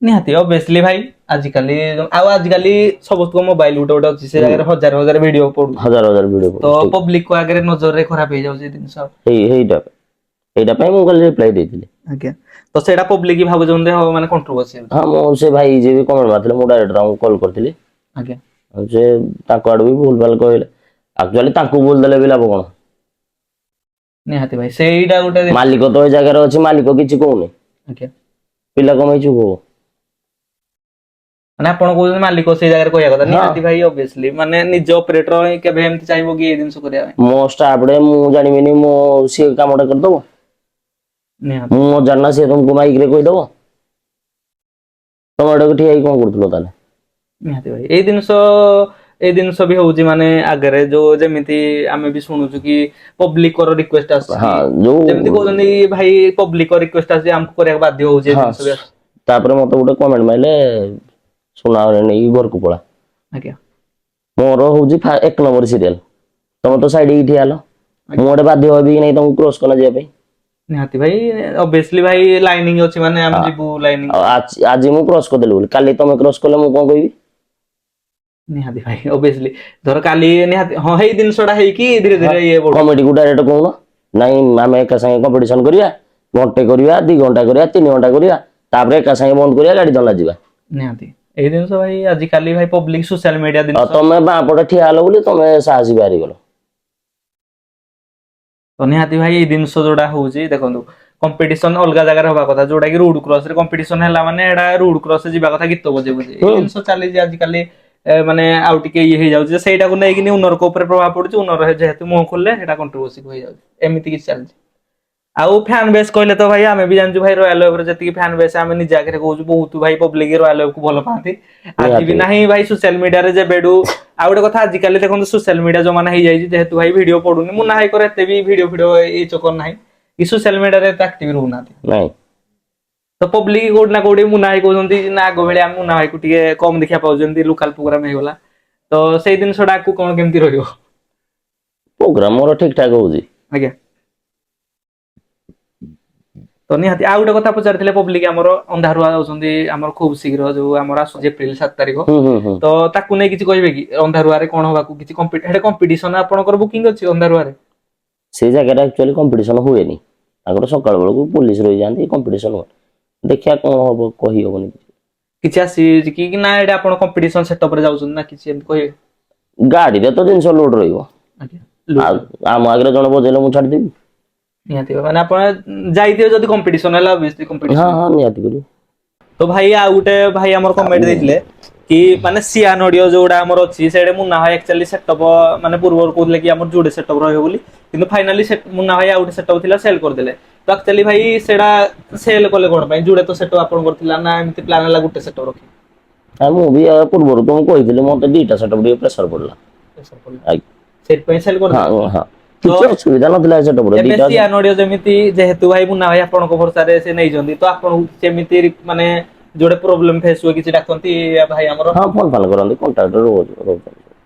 ନିହାତି ଅବଭିୟସଲି ଭାଇ ଆଜିକାଲି ଆଉ ଆଜିକାଲି ସମସ୍ତଙ୍କ ମୋବାଇଲ ଗୋଟେ ଗୋଟେ ଅଛି ସେ ହୁଁ ଜାଗାରେ ହଜାର ହଜାର ଭିଡିଓ ପଡୁଛି ହଜାର ହଜାର ଭିଡିଓ ତ ପଡୁଛି ଠିକ ପବ୍ଲିକଙ୍କ ଆଗରେ ନଜରରେ ଖରାପ ହେଇଯାଉଛି ଏ ଜିନିଷ। ଏଇଟା ପାଇଁ ମୁଁ କାଲି ରିପ୍ଲାଏ ଦେଇଥିଲି। ଆଜ୍ଞା ତ ସେଇଟା ପବ୍ଲିକ ଭାବୁଛନ୍ତି ମାନେ କଣ୍ଟ୍ରୋଭର୍ସି ହଁ ମୁଁ ସେ ଭାଇ ଯିଏ ବି କମେଣ୍ଟ ମାରିଥିଲେ ମୁଁ ଡାଇରେକ୍ଟ ତାଙ୍କୁ କଲ୍ କରିଥିଲି ଆଜ୍ଞା ଆଉ ସେ ତାଙ୍କ ଆଡୁ ବି ଭୁଲ ଭାଲ କହିଲେ ଆକ୍ଚୁଆଲି ତାଙ୍କୁ ଭୁଲ ଦେଲେ ବି ଲାଭ କଣ? ନିହାତି ଭାଇ ସେଇଟା ଗୋଟେ ଜିନିଷ। ମାଲିକ ତ ଏ ଜାଗାରେ ଅଛି ମାଲିକ କିଛି କହୁନି ଆଜ୍ଞା ପିଲା କଣ ପାଇଁ ଚୁପ ହବ? ମାନେ ଆପଣ କହୁଛନ୍ତି ମାଲିକ ସେଇ ଜାଗାରେ କହିବା କଥା ହଁ ନିହାତି ଭାଇ ଅବଭିୟସଲି ମାନେ ନିଜ ଅପରେଟର କେବେ ଏମିତି ଚାହିଁବ କି ଏଇ ଜିନିଷ କରିବା ପାଇଁ। ମୋ ଷ୍ଟାଫ ମୁଁ ଜାଣିବିନି ମୋ ସିଏ କାମଟା କରିଦବ ନିହାତି ମୁଁ ଜାଣିନା ସିଏ ତମକୁ ମାଇକିରେ କହିଦବ ତମ ଆଡକୁ ଠିଆ ହେଇକି କଣ କରୁଥିଲ ତାହେଲେ? ନିହାତି ଭାଇ ଏଇ ଜିନିଷ ବି ହଉଛି ମାନେ ଆଗରେ ଯୋଉ ଯେମିତି ଆମେ ବି ଶୁଣୁଛୁ କି ପବ୍ଲିକର ରିକୁଏଷ୍ଟ ଆସୁଛି ହଁ ଯୋଉ ଯେମିତି କହୁଛନ୍ତି ଭାଇ ପବ୍ଲିକ ରିକୁଏଷ୍ଟ ଆସୁଛି ଆମକୁ କରିବାକୁ ବାଧ୍ୟ ହଉଛି ଏ ହଁ ଜିନିଷ ବି ଆସୁଛି। ତାପରେ ମତେ ଗୋଟେ କମେଣ୍ଟ ମାଇଲେ ସୁନାରେ ନେଇକି ଘରକୁ ପଳା। ଆଜ୍ଞା ମୋର ହଉଛି 1 ନମ୍ବର ସିରିଏଲ ତମେ ତ ସାଇଡ ହେଇକି ଠିଆ ହେଲ ମୁଁ ଆଜ୍ଞା ଗୋଟେ ବାଧ୍ୟ ଭାବି କି ନାଇଁ ତମକୁ କ୍ରସ କଲା ଯିବା ପାଇଁ। ନିହାତି ଭାଇ ଅବଭିୟସଲି ଭାଇ ଲାଇନିଂ ଅଛି ମାନେ ଆମେ ହଁ ଯିବୁ ଲାଇନିଂ ଆଉ କରି। ଆଜି ମୁଁ କ୍ରସ କରିଦେଲି ବୋଲି କାଲି ତମେ କ୍ରସ କଲେ ମୁଁ କଣ କହିବି? ନିହାତି ଭାଇ ଅବଭିୟସଲି ଧର କାଲି ନିହାତି ହଁ ହେଇ ଜିନିଷଟା ହେଇକି ଧୀରେ ହଁ ଧୀରେ ଇଏ ବଢୁଛି। କମିଟିକୁ ଡାଇରେକ୍ଟ କହୁନ ନାଇଁ ଆମେ ଏକା ସାଙ୍ଗେ କମ୍ପିଟିସନ କରିବା ଘଣ୍ଟେ କରିବା 2 ଘଣ୍ଟା କରିବା 3 ଘଣ୍ଟା କରିବା ତାପରେ ଏକା ସାଙ୍ଗେ ବନ୍ଦ କରିବା ଗାଡି ଚଲା ଯିବା। ନିହାତି ଏଇ ଜିନିଷ ଭାଇ ଆଜିକାଲି ଭାଇ ପବ୍ଲିକ ସୋସିଆଲ ମିଡିଆ ଆଉ ଜିନିଷ ତମେ ବାଁ ପଟେ ଠିଆ ହେଲ ବୋଲି ତମେ ସାହସୀ ବାହାରିଗଲ। ତ ନିହାତି ଭାଇ ଏଇ ଜିନିଷ ଯୋଉଟା ହଉଛି ଦେଖନ୍ତୁ କମ୍ପିଟିସନ ଅଲଗା ଜାଗାରେ ହବା କଥା ଯୋଉଟା କି ରୋଡ କ୍ରସ ରେ କମ୍ପିଟିସନ ହେଲା ମାନେ ଏଇଟା ରୋଡ କ୍ରସ ରେ ଯିବା କଥା ଗୀତ ବଜେଇ ବଜେଇ ଏଇ ହୁଁ ଜିନିଷ ଚାଲିଛି ଆଜିକାଲି ମାନେ ଆଉ ଟିକେ ଇଏ ହେଇଯାଉଛି ସେଇଟାକୁ ନେଇକି ଉନରଙ୍କ ଉପରେ ପ୍ରଭାବ ପଡୁଛି ଉନର ଯେହେତୁ ମୁହଁ ଖୋଲିଲେ ସେଇଟା କଣ୍ଟ୍ରୋଭର୍ସି ହେଇଯାଉଛି ଏମିତି କିଛି ଚାଲିଛି। ଆଉ ଫ୍ୟାନ ବେଶ କହିଲେ ତ ଭାଇ ଆମେ ବି ଜାଣିଛୁ ଭାଇ ରୟାଲ ଉପରେ ଯେତିକି ଫ୍ୟାନ ବେଶ ଆମେ ନିଜେ ଆଗରେ କହୁଛୁ ବହୁତ ଭାଇ ପବ୍ଲିକ ରୟାଲ କୁ ଭଲ ପାଆନ୍ତି ଆଜି ନିହାତି ବି ନାହିଁ ଭାଇ ସୋସିଆଲ ମିଡିଆରେ ଯେବେଠୁ ଆଉ ଗୋଟେ କଥା ଆଜିକାଲି ଦେଖନ୍ତୁ ସୋସିଆଲ ମିଡିଆ ଜମାନା ହେଇଯାଇଛି ଯେହେତୁ ଭାଇ ଭିଡିଓ ପଡୁନି ମୁନା ଭାଇ ଏତେ ବି ଭିଡିଓ ଏଇ ଚକର ନାହିଁ କି ସୋସିଆଲ ମିଡିଆରେ ଏତେ ଆକ୍ଟିଭ ରହୁନାହାନ୍ତି। ନାଇଁ ତ ପବ୍ଲିକ କୋଉଠି ନା କୋଉଠି ମୁନା ଭାଇ କହୁଛନ୍ତି ନା ଆଗ ଭଳିଆ ମୁନା ଭାଇ କୁ ଟିକେ କମ ଦେଖିବା ପାଉଛନ୍ତି ଲୋକାଲ ପ୍ରୋଗ୍ରାମ ହେଇଗଲା ତ ସେଇ ଜିନିଷଟା ଆଗକୁ କଣ କେମିତି ରହିବ? ପ୍ରୋଗ୍ରାମ ମୋର ଠିକ ଠାକ ହଉଛି। ଆଜ୍ଞା ତ ନିହାତି ଆଉ ଗୋଟେ କଥା ପଚାରିଥିଲେ ପବ୍ଲିକ ଆମର ଅନ୍ଧାରୁଆ ଯାଉଛନ୍ତି ଆମର ଖୁବ ଶୀଘ୍ର ଯୋଉ ଆମର ଆସୁଛି ଏପ୍ରିଲ 7 ତାରିଖ ହୁଁ ହୁଁ ହୁଁ ତ ତାକୁ ନେଇ କିଛି କହିବେ କି ଅନ୍ଧାରୁଆରେ କଣ ହବାକୁ କିଛି କମ୍ପିଟିସନ ଆପଣଙ୍କର ବୁକିଂ ଅଛି ଅନ୍ଧାରୁଆରେ? ସେଇ ଜାଗାରେ ଆକ୍ଚୁଆଲି କମ୍ପିଟିସନ ହୁଏନି ତାଙ୍କର ସକାଳ ବେଳକୁ ପୋଲିସ ରହିଯାନ୍ତି କମ୍ପିଟିସନ ହୁଏ ଦେଖିବା କଣ ହବ କହିହବନି। କିଛି ଆସିଛି କି ନା ଏଇଟା ଆପଣ କମ୍ପିଟିସନ ସେଟପ ରେ ଯାଉଛନ୍ତି ନା କିଛି ଏମିତି କହିବେ? ଗାଡିରେ ତ ଜିନିଷ ଲୋଡ ରହିବ ଆଜ୍ଞା ଲୁଟ୍ ଆଉ ଆମ ଆଗରେ ଜଣେ ବଜେଇଲେ ମୁଁ ଛାଡିଦେବି। ନିହାତି ମାନେ ଆପଣ ଯାଇଥିବେ ଯଦି କମ୍ପିଟିସନ ହେଲା ହଁ କମ୍ପିଟିସନ ହଁ ନିହାତି କରିବି। ତ ଭାଇ ଆଉ ଗୋଟେ ଭାଇ ଆମର କମେଣ୍ଟ ଦେଇଥିଲେ କି ମାନେ ସିଆନ ଅଡିଓ ଯୋଉଟା ଆମର ଅଛି ସେଇଟା ମୁନା ଭାଇ ଆକ୍ଚୁଆଲି ସେଟଅପ ମାନେ ପୂର୍ବରୁ କହୁଥିଲେ କି ଆମର ଯୋଡେ ସେଟଅପ ରହିବ ବୋଲି କିନ୍ତୁ ଫାଇନାଲି ମୁନା ଭାଇ ଆଉ ଗୋଟେ ସେଟଅପ ଥିଲା ସେଲ କରିଦେଲେ ତ ଆକ୍ଚୁଆଲି ଭାଇ ସେଇଟା ସେଲ କଲେ କଣ ପାଇଁ ଯୋଡେ ତ ସେଟଅପ ଆପଣଙ୍କର ଥିଲା ନା ଏମିତି ପ୍ଲାନ ହେଲା ଗୋଟେ ସେଟଅପ ରଖିବେ? ଆ ମୁଁ ବି ପୂର୍ବରୁ ତ ମୁଁ କହିଥିଲି ମତେ ଦିଟା ସେଟଅପ ଟିକେ ପ୍ରେସର ପଡିଲା। ଆଜ୍ଞା ସେଇଥିପାଇଁ ସେଲ କରିଦେଲେ ହଁ ହଁ ତ କିଛି ଅସୁବିଧା ନଥିଲା ଏ ସେଟଅପରେ ଏବେ ଦିଟା ସିଆନ ଅଡିଓ ଯେମିତି ଯେହେତୁ ଭାଇ ମୁନା ଭାଇ ଆପଣଙ୍କ ଭରସାରେ ସେ ନେଇଛନ୍ତି ତ ଆପଣଙ୍କୁ ସେମିତି ମାନେ ଯୋଉଟା ପ୍ରୋବ୍ଲେମ ଫେସ ହୁଏ କିଛି ଡାକନ୍ତି ଭାଇ ଆମର ହଁ ଫୋନ ଫାନ କରନ୍ତି କଣ୍ଟାକ୍ଟରେ ରହୁଛନ୍ତି।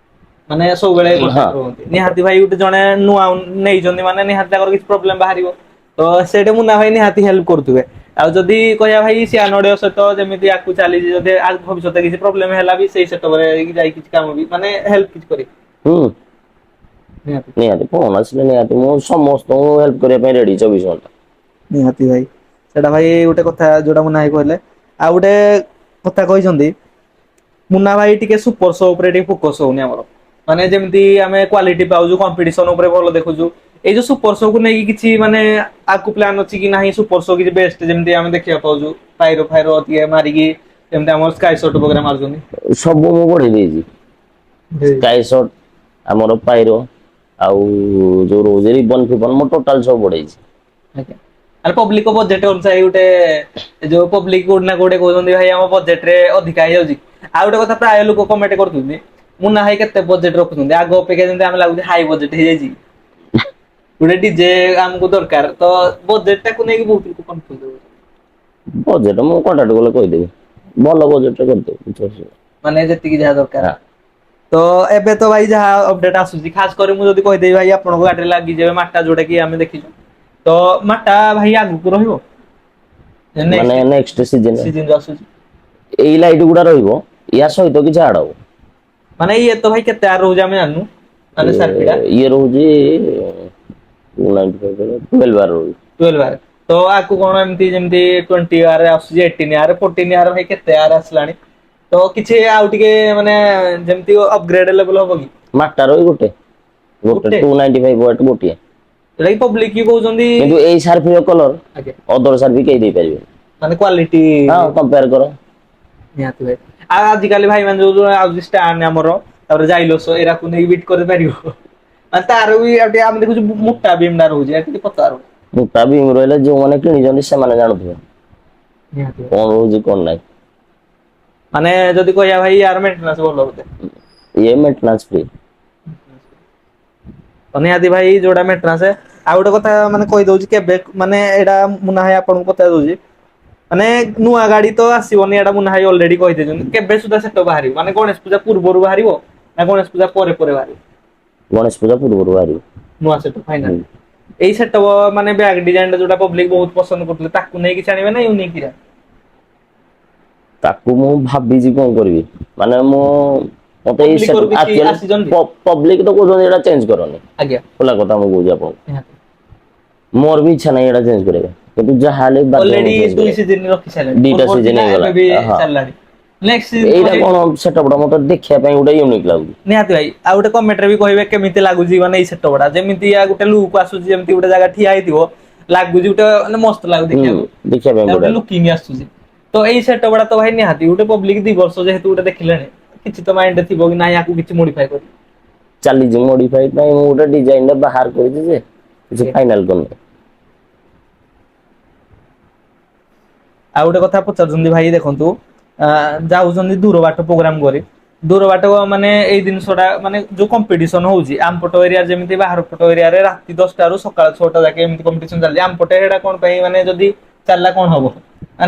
ମାନେ ସବୁବେଳେ contact ରୁହନ୍ତି ନିହାତି ଭାଇ ଗୋଟେ ଜଣେ ନୂଆ ନେଇଛନ୍ତି ମାନେ ନିହାତି ତାଙ୍କର କିଛି ପ୍ରୋବ୍ଲେମ ବାହାରିବ ତ ସେଇଟା ମୁନା ଭାଇ ନିହାତି ହେଲ୍ପ କରୁଥିବେ ଆଉ ଯଦି କହିବା ଭାଇ ସିଆନଡିଓ ସହିତ ଯେମିତି ଆକୁ ଚାଲିଛି ଯଦି ଭବିଷ୍ୟତରେ କିଛି ପ୍ରୋବ୍ଲେମ ହେଲା ବି ସେଇ ସେଟପରେ ଯାଇ କିଛି କାମ ବି ମାନେ ହେଲ୍ପ କିଛି କରିବେ ହୁଁ ନିହାତି ନିହାତି ଫୋନ ଆସିଲେ ନିହାତି ମୁଁ ସମସ୍ତଙ୍କୁ ହେଲ୍ପ କରିବା ପାଇଁ ରେଡି 24 ଘଣ୍ଟା। ନିହାତି ଭାଇ ସେଟା ଭାଇ ଗୋଟେ କଥା ଯୋଉଟା ମୁନା ଭାଇ କହିଲେ ଆଉ ଗୋଟେ କଥା କହିଛନ୍ତି ମୁନା ଭାଇ ଟିକେ ସୁପର ସୋ ଉପରେ ଟିକେ ଫୋକସ ହଉନି ଆମର ମାନେ ଯେମିତି ଆମେ କ୍ୱାଲିଟି ପାଉଛୁ କମ୍ପିଟିସନ ଉପରେ ଭଲ ଦେଖୁଛୁ ଏଇ ଯୋଉ ସୁପର ସୋ କୁ ନେଇକି କିଛି ମାନେ ଆକୁ ପ୍ଲାନ୍ ଅଛି କି ନାହିଁ ସୁପର ସୋ କିଛି ବେଷ୍ଟ ଯେମିତି ଆମେ ଦେଖିବାକୁ ପାଉଛୁ ପାଇରୋ ଫାଇରୋ ଟିକେ ମାରିକି ଯେମିତି ଆମର ସ୍କାଇ ସଟ୍ ବଗେରା ମାରୁଛନ୍ତି ସବୁ ମୁଁ ବଢେଇ ଦେଇଛି ସ୍କାଇ ସଟ୍ ଆମର ପାଇରୋ ଆଉ ଯୋଉ ରହୁଛି ରିବନ ଫିବନ ମୁଁ ଟୋଟାଲ ସବୁ ବଢେଇଛି। ଆଜ୍ଞା ଆରେ ପବ୍ଲିକ ବଜେଟ ଅନୁସାରେ ଗୋଟେ ଯୋଉ ପବ୍ଲିକ କୋଉଠି ନା କୋଉଠି କହୁଛନ୍ତି ଭାଇ ଆମ ବଜେଟ ରେ ଅଧିକା ହେଇଯାଉଛି ଆଉ ଗୋଟେ କଥା ପ୍ରାୟ ଲୋକ କମେଣ୍ଟ କରୁଛନ୍ତି ମୁନା ଭାଇ କେତେ ବଜେଟ ରଖୁଛନ୍ତି ଆଗ ଅପେକ୍ଷା ଯେମିତି ଆମେ ଲାଗୁଛି ହାଇ ବଜେଟ ହେଇଯାଇଛି ଗୋଟେ ଡିଜେ ଆମକୁ ଦରକାର ତ ବଜେଟ ଟାକୁ ନେଇକି ବହୁତ ଲୋକ କନଫ୍ୟୁଜ ହଉଛନ୍ତି ବଜେଟ ମୁଁ କଣ୍ଟାକ୍ଟ କଲେ କହିଦେବି ଭଲ ବଜେଟରେ କରିଦେବି କିଛି ଅସୁବିଧା ମାନେ ଯେତିକି ଯାହା ଦରକାର ନାହିଁ। ତ ଏବେ ତ ଭାଇ ଯାହା ଅପଡେଟ ଆସୁଛି ଖାସ କରି ମୁଁ ଯଦି କହିଦେବି ଭାଇ ଆପଣଙ୍କ ଗାଡିରେ ଲାଗିଯିବ ମାଟା ଯୋଉଟା କି ଆମେ ଦେଖିଛୁ ତ ମାଟା ଭାଇ ଆଗକୁ ରହିବ ମାନେ ନେକ୍ସଟ ସିଜିନ ଯୋଉ ଆସୁଛି ଏଇ ଲାଇଟ ଗୁଡା ରହିବ ୟା ସହିତ କିଛି ଆଡ ହବ ମାନେ ଇଏ ତ ଭାଇ କେତେ ଆର ରହୁଛି ଆମେ ଜାଣିନୁ ମାନେ ସାର୍ଫିଟା ଇଏ ରହୁଛି 12 ବାର ରହୁଛି 12 ବାର ତ ଆକୁ କଣ ଏମିତି ଯେମିତି 20 ବାର ଆସୁଛି 18 ବାର 14 ବାର ଭାଇ କେତେ ବାର ଆସିଲାଣି ତ କିଛି ଆଉ ଟିକେ ମାନେ ଯେମିତି ଅପଗ୍ରେଡ ଲେଭେଲ ହବ କି ମାଟାର ବି ଗୋଟେ 295 ୱାଟ୍ ଗୋଟିଏ ଯୋଉଟା କି ପବ୍ଲିକ ବି କହୁଛନ୍ତି କିନ୍ତୁ ଏଇ ସାର୍ଫିର କଲର ଆଜ୍ଞା ଅଦର ସାର୍ଫି କେହି ଦେଇପାରିବେନି ମାନେ କ୍ୱାଲିଟି ହଁ କମ୍ପେୟାର କର ନିହାତି ଭାଇ ଆଉ ଆଜିକାଲି ଭାଇ ମାନେ ଯୋଉ ଆଉଛି ଷ୍ଟାଣ୍ଡ ଆମର ତାପରେ ଯାଇଲୋସ ଏରାକୁ ନେଇକି ବିଟ୍ କରିପାରିବ ମାନେ ତାର ବି ଆଉ ଟିକେ ଆମେ ଦେଖୁଛୁ ମୋଟା ବିମ୍ ଟା ରହୁଛି ଏଠି ପତଳା ରହୁଛି ମୋଟା ବିମ୍ ରହିଲେ ଯୋଉମାନେ କିଣିଛନ୍ତି ସେମାନେ ଜାଣୁଥିବେ ନିହାତି ଭାଇ କଣ ରହୁଛି କଣ ନାହିଁ ମାନେ ଯଦି କହିବା ଭାଇ ୟାର ମେଣ୍ଟେନାନ୍ସ ଭଲ ବୋଧେ ଇଏ ମେଣ୍ଟେନାନ୍ସ ଫ୍ରି ନିହାତି ଭାଇ ଯୋଉଟା ମେଣ୍ଟେନାନ୍ସ ଆଉ ଗୋଟେ କଥା ମାନେ କହିଦଉଛି କେବେ ମାନେ ଏଇଟା ମୁନା ଭାଇ ଆପଣଙ୍କୁ ପଚାରି ଦଉଛି ମାନେ ନୂଆ ଗାଡି ତ ଆସିବନି ଏଇଟା ମୁନା ଭାଇ ଅଲରେଡି କହିଦେଇଛନ୍ତି କେବେ ସୁଦ୍ଧା ସେଟ ବାହାରିବ ମାନେ ଗଣେଶ ପୂଜା ପୂର୍ବରୁ ବାହାରିବ ନା ଗଣେଶ ପୂଜା ପରେ ବାହାରିବ ଗଣେଶ ପୂଜା ପୂର୍ବରୁ ବାହାରିବ ନୂଆ ସେଟ ଫାଇନାଲ ଏଇ ସେଟ ମାନେ ବ୍ୟାଗ ଡିଜାଇନ ଯୋଉଟା ପବ୍ଲିକ ବହୁତ ପସନ୍ଦ କରୁଥିଲେ ତାକୁ ନେଇକି ଛାଣିବେ ନା ୟୁନିକ ଟା ତାକୁ ମୁଁ ଭାବିଛି କଣ କରିବି ମାନେ ମୁଁ ମତେ ଏଇ ପବ୍ଲିକ ରୁ ସେଟ କିଛି ଆକ୍ଚୁଆଲି ଆସିଛନ୍ତି ପବ୍ଲିକ ତ କହୁଛନ୍ତି ଏଇଟା ଚେଞ୍ଜ କରନି ଆଜ୍ଞା ଖୋଲା କଥା ମୁଁ କହୁଛି ଆପଣଙ୍କୁ ନିହାତି ମୋର ବି ଇଚ୍ଛା ନାହିଁ ଏଇଟା ଚେଞ୍ଜ କରିବା କିନ୍ତୁ ଯାହା ହେଲେ ବି ବାଧ୍ୟ ମୁଁ ଅଲରେଡି ଚେଞ୍ଜ 2 କରିବା ସିଜିନ ରଖି ସାରିଲେଣି ଦିଟା ପୂର୍ବରୁ ସିଜିନ ଥିଲା ହେଇଗଲା ଏବେ ବି ହଁ ଚାଲିଲାଣି ନେକ୍ସଟ ସିଜିନ ତ ଏଇଟା ଭାଇ କଣ ସେଟପ ଟା ମତେ ଦେଖିବା ପାଇଁ ଗୋଟେ ୟୁନିକ୍ ଲାଗୁଛି ନିହାତି ଭାଇ ଆଉ ଗୋଟେ କମେଣ୍ଟରେ ବି କହିବେ କେମିତି ଲାଗୁଛି ମାନେ ଏଇ ସେଟ ଗୁଡା ଯେମିତି ଗୋଟେ ଲୁକ୍ ଆସୁଛି ଯେମିତି ଗୋଟେ ଜାଗା ଠିଆ ହେଇଥିବ ଲାଗୁଛି ଗୋଟେ ମାନେ ମସ୍ତ ଲାଗୁଛି ହୁଁ ଦେଖିବାକୁ ଦେଖିବା ପାଇଁ ତା ଗୋଟେ ବଢିଆ ଲୁକିଂ ଆସୁଛି ତ ଏଇ ସେଟ ଗୁଡା ତ ଭାଇ ନିହାତି ଗୋଟେ ପବ୍ଲିକ 2 ବର୍ଷ ଯେହେତୁ ଗୋଟେ ଦେଖିଲେଣି କିଛି ତ ମାଇଣ୍ଡ ରେ ଥିବ କି ନାଇଁ ୟାକୁ କିଛି ମୋଡିଫାଏ କରିବି ଚାଲିଛି ମୋଡିଫାଇ ପାଇଁ ମୁଁ ଗୋଟେ ଡିଜାଇନ ଟା ବାହାର କରିଛି ଯେ କିଛି ଫାଇନାଲ କରିନି ଆଉ ଗୋଟେ କଥା ପଚାରୁଛନ୍ତି ଭାଇ ଦେଖନ୍ତୁ ଯାଉଛନ୍ତି ଦୂର ବାଟ ପ୍ରୋଗ୍ରାମ କରି ଦୂର ବାଟ ମାନେ ଏଇ ଜିନିଷଟା ମାନେ ଯୋଉ କମ୍ପିଟିସନ ହଉଛି ଆମପଟ ଏରିଆରେ ଯେମିତି ବାହାର ପଟ ଏରିଆରେ ରାତି 10ଟା ରୁ ସକାଳ 6ଟା ଯାକେ ଏମିତି କମ୍ପିଟିସନ ଚାଲିଛି ଆମପଟେ ଏଇଟା କଣ ପାଇଁ ମାନେ ଯଦି ଚାଲିଲା କଣ ହବ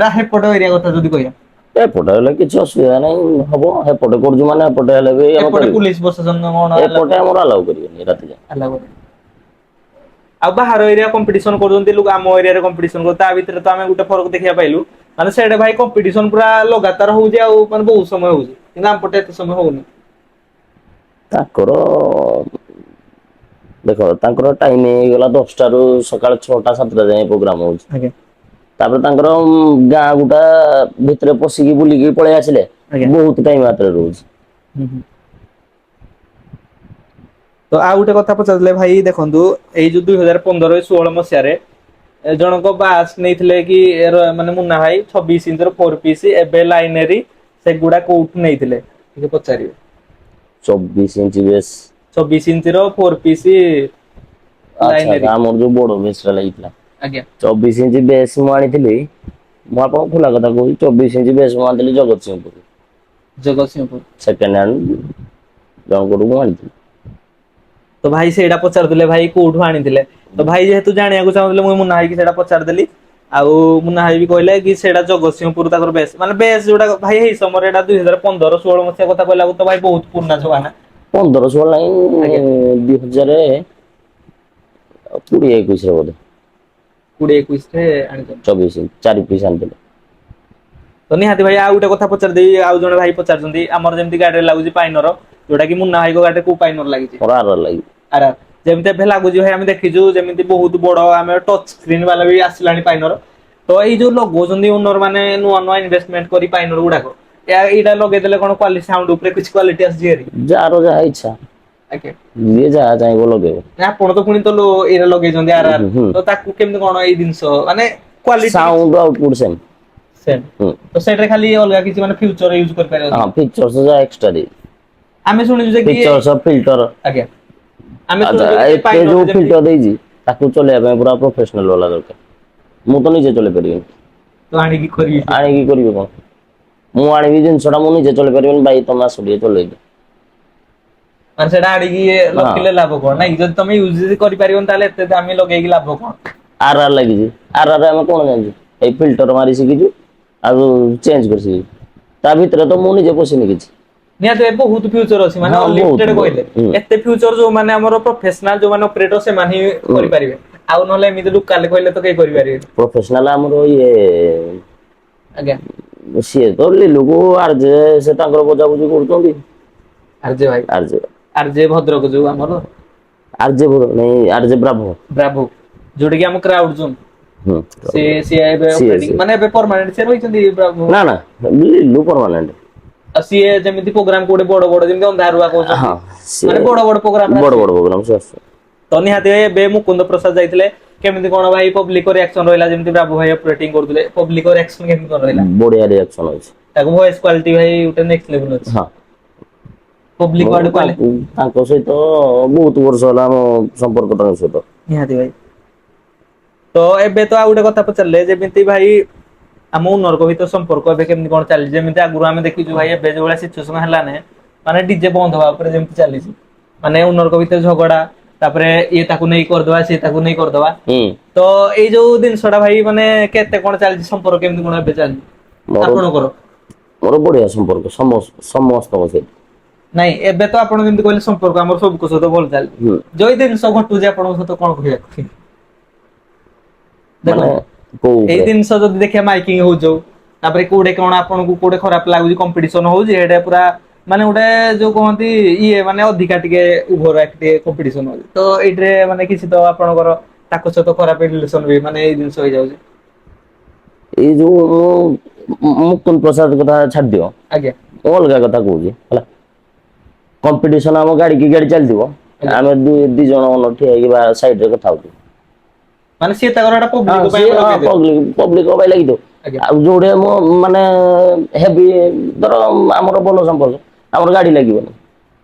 ନା ହେପଟ ଏରିଆ କଥା ଯଦି କହିବା ଏପଟେ ହେଲେ କିଛି ଅସୁବିଧା ନାହିଁ ହବ ଏପଟେ କରୁଛୁ ମାନେ ଏପଟେ ହେଲେ ବି ଆମେ ଏପଟେ କରିବୁ ପୁଲିସ ପ୍ରଶାସନ କଣ ଏପଟେ ଆମର ଆଲାଉ କରିବେନି ରାତି ଯାଏ ଆଉ ବାହାର ଏରିଆ କମ୍ପିଟିସନ କରୁଛନ୍ତି ଲୋକ ଆମ ଏରିଆରେ କମ୍ପିଟିସନ କରୁ ତା ଭିତରେ ତ ଆମେ ଗୋଟେ ଫରକ ଦେଖିବାକୁ ପାଇଲୁ ମାନେ ସେଇଟା ଭାଇ କମ୍ପିଟିସନ ପୁରା ଲଗାତାର ହଉଛି ଆଉ ମାନେ ବହୁତ ସମୟ ହଉଛି କିନ୍ତୁ ଆମପଟେ ଏତେ ସମୟ ହଉନି ତାଙ୍କର ଦେଖ ତାଙ୍କର ଟାଇମ ହେଇଗଲା 10ଟା ରୁ ସକାଳ 6ଟା 7ଟା ଯାଏ ପ୍ରୋଗ୍ରାମ ହଉଛି ଆଜ୍ଞା ତାପରେ ତାଙ୍କର ଗାଁ ଗୁଟା ଭିତରେ ପଶିକି ବୁଲିକି ପଳେଇ ଆସିଲେ ଆଜ୍ଞା ବହୁତ ଟାଇମ ହାତରେ ରହୁଛି ହୁଁ ହୁଁ ତ ଆଉ ଗୋଟେ କଥା ପଚାରିଲେ ଭାଇ ଦେଖନ୍ତୁ ଏଇ ଯୋଉ 2015-16 ମସିହାରେ ଏ ଜଣଙ୍କ ବାସ୍ ନେଇଥିଲେ କି ମାନେ ମୁନା ଭାଇ 26 ଇଞ୍ଚର 4 ପିସ୍ ଏବେ ଲାଇନେରୀ ସେଗୁଡା କୋଉଠୁ ନେଇଥିଲେ ଟିକେ ପଚାରିବେ 24 ଇଞ୍ଚ ବେସ୍ 26 ଇଞ୍ଚର 4 ପିସ୍ ଆଚ୍ଛା ଆଚ୍ଛା ଆମର ଯୋଉ ବଡ ମେସ୍ ଟା ଲାଗିଥିଲା ଆଜ୍ଞା 24 ଇଞ୍ଚ ବେସ୍ ମୁଁ ଆଣିଥିଲି ମୁଁ ଆପଣଙ୍କୁ ଖୋଲା କଥା କହୁଛି 24 ଇଞ୍ଚ ବେସ୍ ମୁଁ ଆଣିଥିଲି ଜଗତସିଂହପୁର ଜଗତସିଂହପୁର ସେକେଣ୍ଡ ହ୍ୟାଣ୍ଡ ଜଣଙ୍କଠୁ ମୁଁ ଆଣିଥିଲି ତ ଭାଇ ସେଇଟା ପଚାରୁଥିଲେ ଭାଇ କୋଉଠୁ ଆଣିଥିଲେ ତ ଭାଇ ଯେହେତୁ ଜାଣିବାକୁ ଚାହୁଁଥିଲେ ମୁଁ ମୁନା ଭାଇକି ସେଇଟା ପଚାରିଦେଲି ଆଉ ମୁନା ଭାଇ ବି କହିଲେ କି ସେଇଟା ଜଗତସିଂହପୁର ତାଙ୍କର ବେସ୍ ମାନେ ବେସ୍ ଯୋଉଟା ଭାଇ ଏଇ ସମୟରେ ଏଇଟା 2015-16 ମସିହା କଥା କହିଲାକୁ ତ ଭାଇ ବହୁତ ପୁରୁଣା ଜମାନା 1500 ଲାଇନ୍ 2020-21 ବୋଧେ 2021 ଆଣିଛନ୍ତି। 24 4 ପିସ୍ ଆଣିଥିଲେ। ତ ନିହାତି ଭାଇ ଆଉ ଗୋଟେ କଥା ପଚାରିଦେବି, ଆଉ ଜଣେ ଭାଇ ପଚାରୁଛନ୍ତି ଆମର ଯେମିତି ଗାଡିରେ ଲାଗୁଛି ପାଇନର, ଯୋଉଟା କି ମୁନ୍ନା ଭାଇଙ୍କ ଗାଡିରେ କୋଉ ପାଇନର ଲାଗିଛି? ମୋର ଆର ଲାଗି ଆର ଯେମିତି ଏବେ ଲାଗୁଛି ଭାଇ, ଆମେ ଦେଖିଛୁ ଯେମିତି ବହୁତ ବଡ ଆମେ ଟଚ୍ ସ୍କ୍ରିନ୍ ବାଲା ବି ଆସିଲାଣି ପାଇନର। ତ ଏଇ ଯୋଉ ଲଗାଉଛନ୍ତି ଓନର ମାନେ ନୂଆ ନୂଆ ଇନଭେଷ୍ଟମେଣ୍ଟ କରି ପାଇନର ଗୁଡାକ, ଏଇଟା ଲଗେଇଦେଲେ କଣ କ୍ୱାଲିଟି ସାଉଣ୍ଡ ଉପରେ କିଛି କ୍ୱାଲିଟି ଆସିଛି ଭାରି? ଯାହାର ଯାହା ଇଚ୍ଛା, ଆଜ୍ଞା ଯିଏ ଯାହା ଚାହିଁବ ଲଗେଇବ। ଆପଣ ତ ପୁଣି ତ ଏଇଟା ଲଗେଇଛନ୍ତି ଆର ଆର, ହୁଁ ତ ତାକୁ କେମିତି କଣ ଏଇ ଜିନିଷ ମାନେ କ୍ୱାଲିଟି କିଛି ସାଉଣ୍ଡ ଆଉଟପୁଟ ସେମ୍। ସେମ୍। ହୁଁ ତ ସେଇଟାରେ ଖାଲି ଅଲଗା କିଛି ମାନେ ଫ୍ୟୁଚର ୟୁଜ କରିପାରିବ କି? ହଁ ଫିଚର୍ସ ଯାହା ଏକ୍ସଟ୍ରା ଦେଇ ଆମେ ଶୁଣିଛୁ ଯେ କି ଫିଚର୍ସ ଫିଲ୍ଟର ଆଜ୍ଞା ଆମେ ଆଚ୍ଛା ଶୁଣିଛୁ କି ଏତେ ପାଇନର ଯୋଉ ଯେମିତି ଫିଲ୍ଟର ଦେଇଛି ତାକୁ ଚଲେଇବା ପାଇଁ ପୁରା ପ୍ରଫେସନାଲ ବାଲା ଦରକାର। ମୁଁ ତ ନିଜେ ଚଲେଇ ପାରିବିନି। ତ ଆଣିକି କରିବି ସେ ଆଣିକି କରିବେ କଣ? ମୁଁ ଆଣିବି ଜିନିଷଟା ମୁଁ ନିଜେ ଚଲେଇ ପାରିବିନି, ଭାଇ ତମେ ଆସ ଟିକେ ଚଲେଇଦିଅ। ମାନେ ସେଇଟା ଆଣିକି ହଁ ରଖିଲେ ଲାଭ କଣ ନାଇଁ? ଯଦି ତମେ ୟୁଜ କରିପାରିବନି ତାହେଲେ ଏତେ ଦାମୀ ଲଗେଇକି ଲାଭ କଣ? ଆର ଆର ଲାଗିଛି, ଆର ଆର ଆମେ କଣ ଜାଣିଛୁ? ଏଇ ଫିଲ୍ଟର ମାରି ଶିଖିଛୁ ଆଉ ଚେଞ୍ଜ କରି ଶିଖିଛୁ। ତା ଭିତରେ ତ ମୁଁ ନିଜେ ପଶିନି କିଛି। ନିହାତି ଭାଇ ବହୁତ ଫ୍ୟୁଚର ଅଛି, ମାନେ ହଁ ବହୁତ ଅନଲିମିଟେଡ ବହୁତ କହିଲେ ହୁଁ ଏତେ ଫ୍ୟୁଚର ଯୋଉମାନେ ଆମର ପ୍ରଫେସନାଲ ଯୋଉମାନେ ଅପରେଟର ସେମାନେ ହିଁ ହୁଁ କରିପାରିବେ। ଆଉ ନହେଲେ ଏମିତି ଲୋକାଲ କହିଲେ ତ କେହି କରିପାରିବେନି। ପ୍ରଫେସନାଲ ଆମର ଇଏ ଆଜ୍ଞା ସିଏ ତ ଲିଲୁକୁ ଆର୍ଜେ ସେ ତାଙ୍କର ବୁଝାବୁଝି କରୁଛନ୍ତି। ଆର୍ଜେ ଭାଇ, ଆରଜେ ଆର୍ଜେ ଭଦ୍ରକ ଯୋଉ ଆମର ଆର୍ଜେ ନାଇଁ ଆର୍ଜେ ବ୍ରାଭୋ ବ୍ରାଭୋ, ଯୋଉଟା କି ଆମ କ୍ରାଉଡ ଜୋନ୍। ହୁଁ ସିଏ ଏବେ ସିଏ ଅପରେଟିଂ ସିଏ ମାନେ ଏବେ ପରମାନେଣ୍ଟ ସିଏ ରହିଛନ୍ତି ବ୍ରାଭୋ। ନା ନା ଲିଲୁ ପରମାନେଣ୍ଟ। ଆଉ ସିଏ ଯେମିତି ପ୍ରୋଗ୍ରାମ କୋଉଠି ବଡ ବଡ ଯେମିତି ଅନ୍ଧାରୁଆ କହୁଛନ୍ତି, ହଁ ସିଏ ମାନେ ବଡ ବଡ ପ୍ରୋଗ୍ରାମରେ ବଡ ଆସିବେ। ବଡ ପ୍ରୋଗ୍ରାମ ସେ ଆସୁଛନ୍ତି। ତ ନିହାତି ଭାଇ ଏବେ ମୁକୁନ୍ଦ ପ୍ରସାଦ ଯାଇଥିଲେ, କେମିତି କଣ ଭାଇ ପବ୍ଲିକ ରିଆକ୍ସନ ରହିଲା ଯେମିତି ବାବୁ ଭାଇ ଅପରେଟିଂ କରୁଥିଲେ, ପବ୍ଲିକ ରିଆକ୍ସନ କେମିତି କଣ ରହିଲା? ବଢିଆ ରିଆକ୍ସନ ଅଛି। ତାଙ୍କ ଭଏସ କ୍ୱାଲିଟି ଭାଇ ଗୋଟେ ନେକ୍ସଟ ଲେଭେଲ ଅଛି। ହଁ ପବ୍ଲିକ ମୁଁ ଆଡୁ କହିଲେ ତାଙ୍କ ସହିତ ବହୁତ ବର୍ଷ ହେଲା ଆମ ସମ୍ପର୍କ ତାଙ୍କ ସହିତ। ନିହାତି ଭାଇ। ତ ଏବେ ତ ଆଉ ଗୋଟେ କଥା ପଚାରିଲେ ଯେମିତି ଭାଇ ଆମ ଓନରଙ୍କ ଭିତରେ ସମ୍ପର୍କ ଏବେ କେମିତି କଣ ଚାଲିଛି? ଯେମିତି ଆଗରୁ ଆମେ ଦେଖିଛୁ ଭାଇ ଏବେ ଯୋଉ ଭଳିଆ ସିଚୁଏସନ ହେଲାନି ମାନେ ଡିଜେ ବନ୍ଦ ହବା ଉପରେ ଯେମିତି ଚାଲିଛି। ମାନେ ଓନରଙ୍କ ଭିତରେ ଝଗଡା, ତାପରେ ଇଏ ତାକୁ ନେଇ କରିଦବା ସିଏ ତାକୁ ନେଇ କରିଦବା। ହୁଁ ତ ଏଇ ଯୋଉ ଜିନିଷ ଟା ଭାଇ ମାନେ କେତେ କଣ ଚାଲିଛି ସମ୍ପର୍କ କେମିତି କଣ ଏବେ ଚାଲିଛି? ମୋର ଆପଣଙ୍କର? ମୋର ବଢିଆ ସମ୍ପର୍କ ସମସ୍ତଙ୍କ ସହିତ। ନାଇଁ ଏବେ ତ ଆପଣ ଯେମିତି କହିଲେ ସମ୍ପର୍କ ଆମର ସବୁଙ୍କ ସହିତ ଭଲ ହୁଁ ଚାଲିଛି। ଯୋଉ ଜିନିଷ ଘଟୁଛି ଆପଣଙ୍କ ସହିତ କଣ କହିବା? ମାନେ ଦେଖନ୍ତୁ କୋଉ ଏଇ ଉପରେ ଜିନିଷ ଯଦି ଦେଖିବା ମାଇକିଂ ହଉଛୁ ତାପରେ କୋଉଠି କଣ ଆପଣଙ୍କୁ କୋଉଠି ଖରାପ ଲାଗୁଛି କମ୍ପିଟିସନ ହଉଛି ଏଇଟା ପୁରା ମାନେ ଗୋଟେ ଯୋଉ କହନ୍ତି ଇଏ ମାନେ ଅଧିକା ଟିକେ ଓଭର ଆକ୍ଟ ଟିକେ କମ୍ପିଟିସନ ହଉଛି। ତ ଏଇଥିରେ ମାନେ କିଛି ତ ଆପଣଙ୍କର ତାଙ୍କ ସହିତ ଖରାପ ରିଲେସନ ବି ମାନେ ଏଇ ଜିନିଷ ହେଇଯାଉଛି। ଏଇ ଯୋଉ ମୁକୁନ୍ଦ ପ୍ରସାଦ କଥା ଛାଡିଦିଅ। ଆଜ୍ଞା ମୁଁ ଅଲଗା କଥା କହୁଛି ହେଲା। କମ୍ପିଟିସନ ଆମ ଗାଡି କି ଗାଡି ଚାଲିଥିବ ଆଜ୍ଞା ଆମେ ଦି ଜଣ ଠିଆ ହେଇକି ବା ସାଇଡରେ କଥା ହଉଥିବୁ। ମାନେ ସିଏ ତାଙ୍କର ଏଟା ହଁ ପବ୍ଲିକ ପାଇଁ ସିଏ ଆମେ ହଁ ଲଗେଇଦେଲୁ। ପବ୍ଲିକ ପାଇଁ ଲାଗିଥିବ। ଆଜ୍ଞା ଆଉ ଯୋଉଠି ମୁଁ ମାନେ ହେବି ଧର ଆମର ଭଲ ସମ୍ପର୍କ ଆମର ଗାଡି ଲାଗିବନି।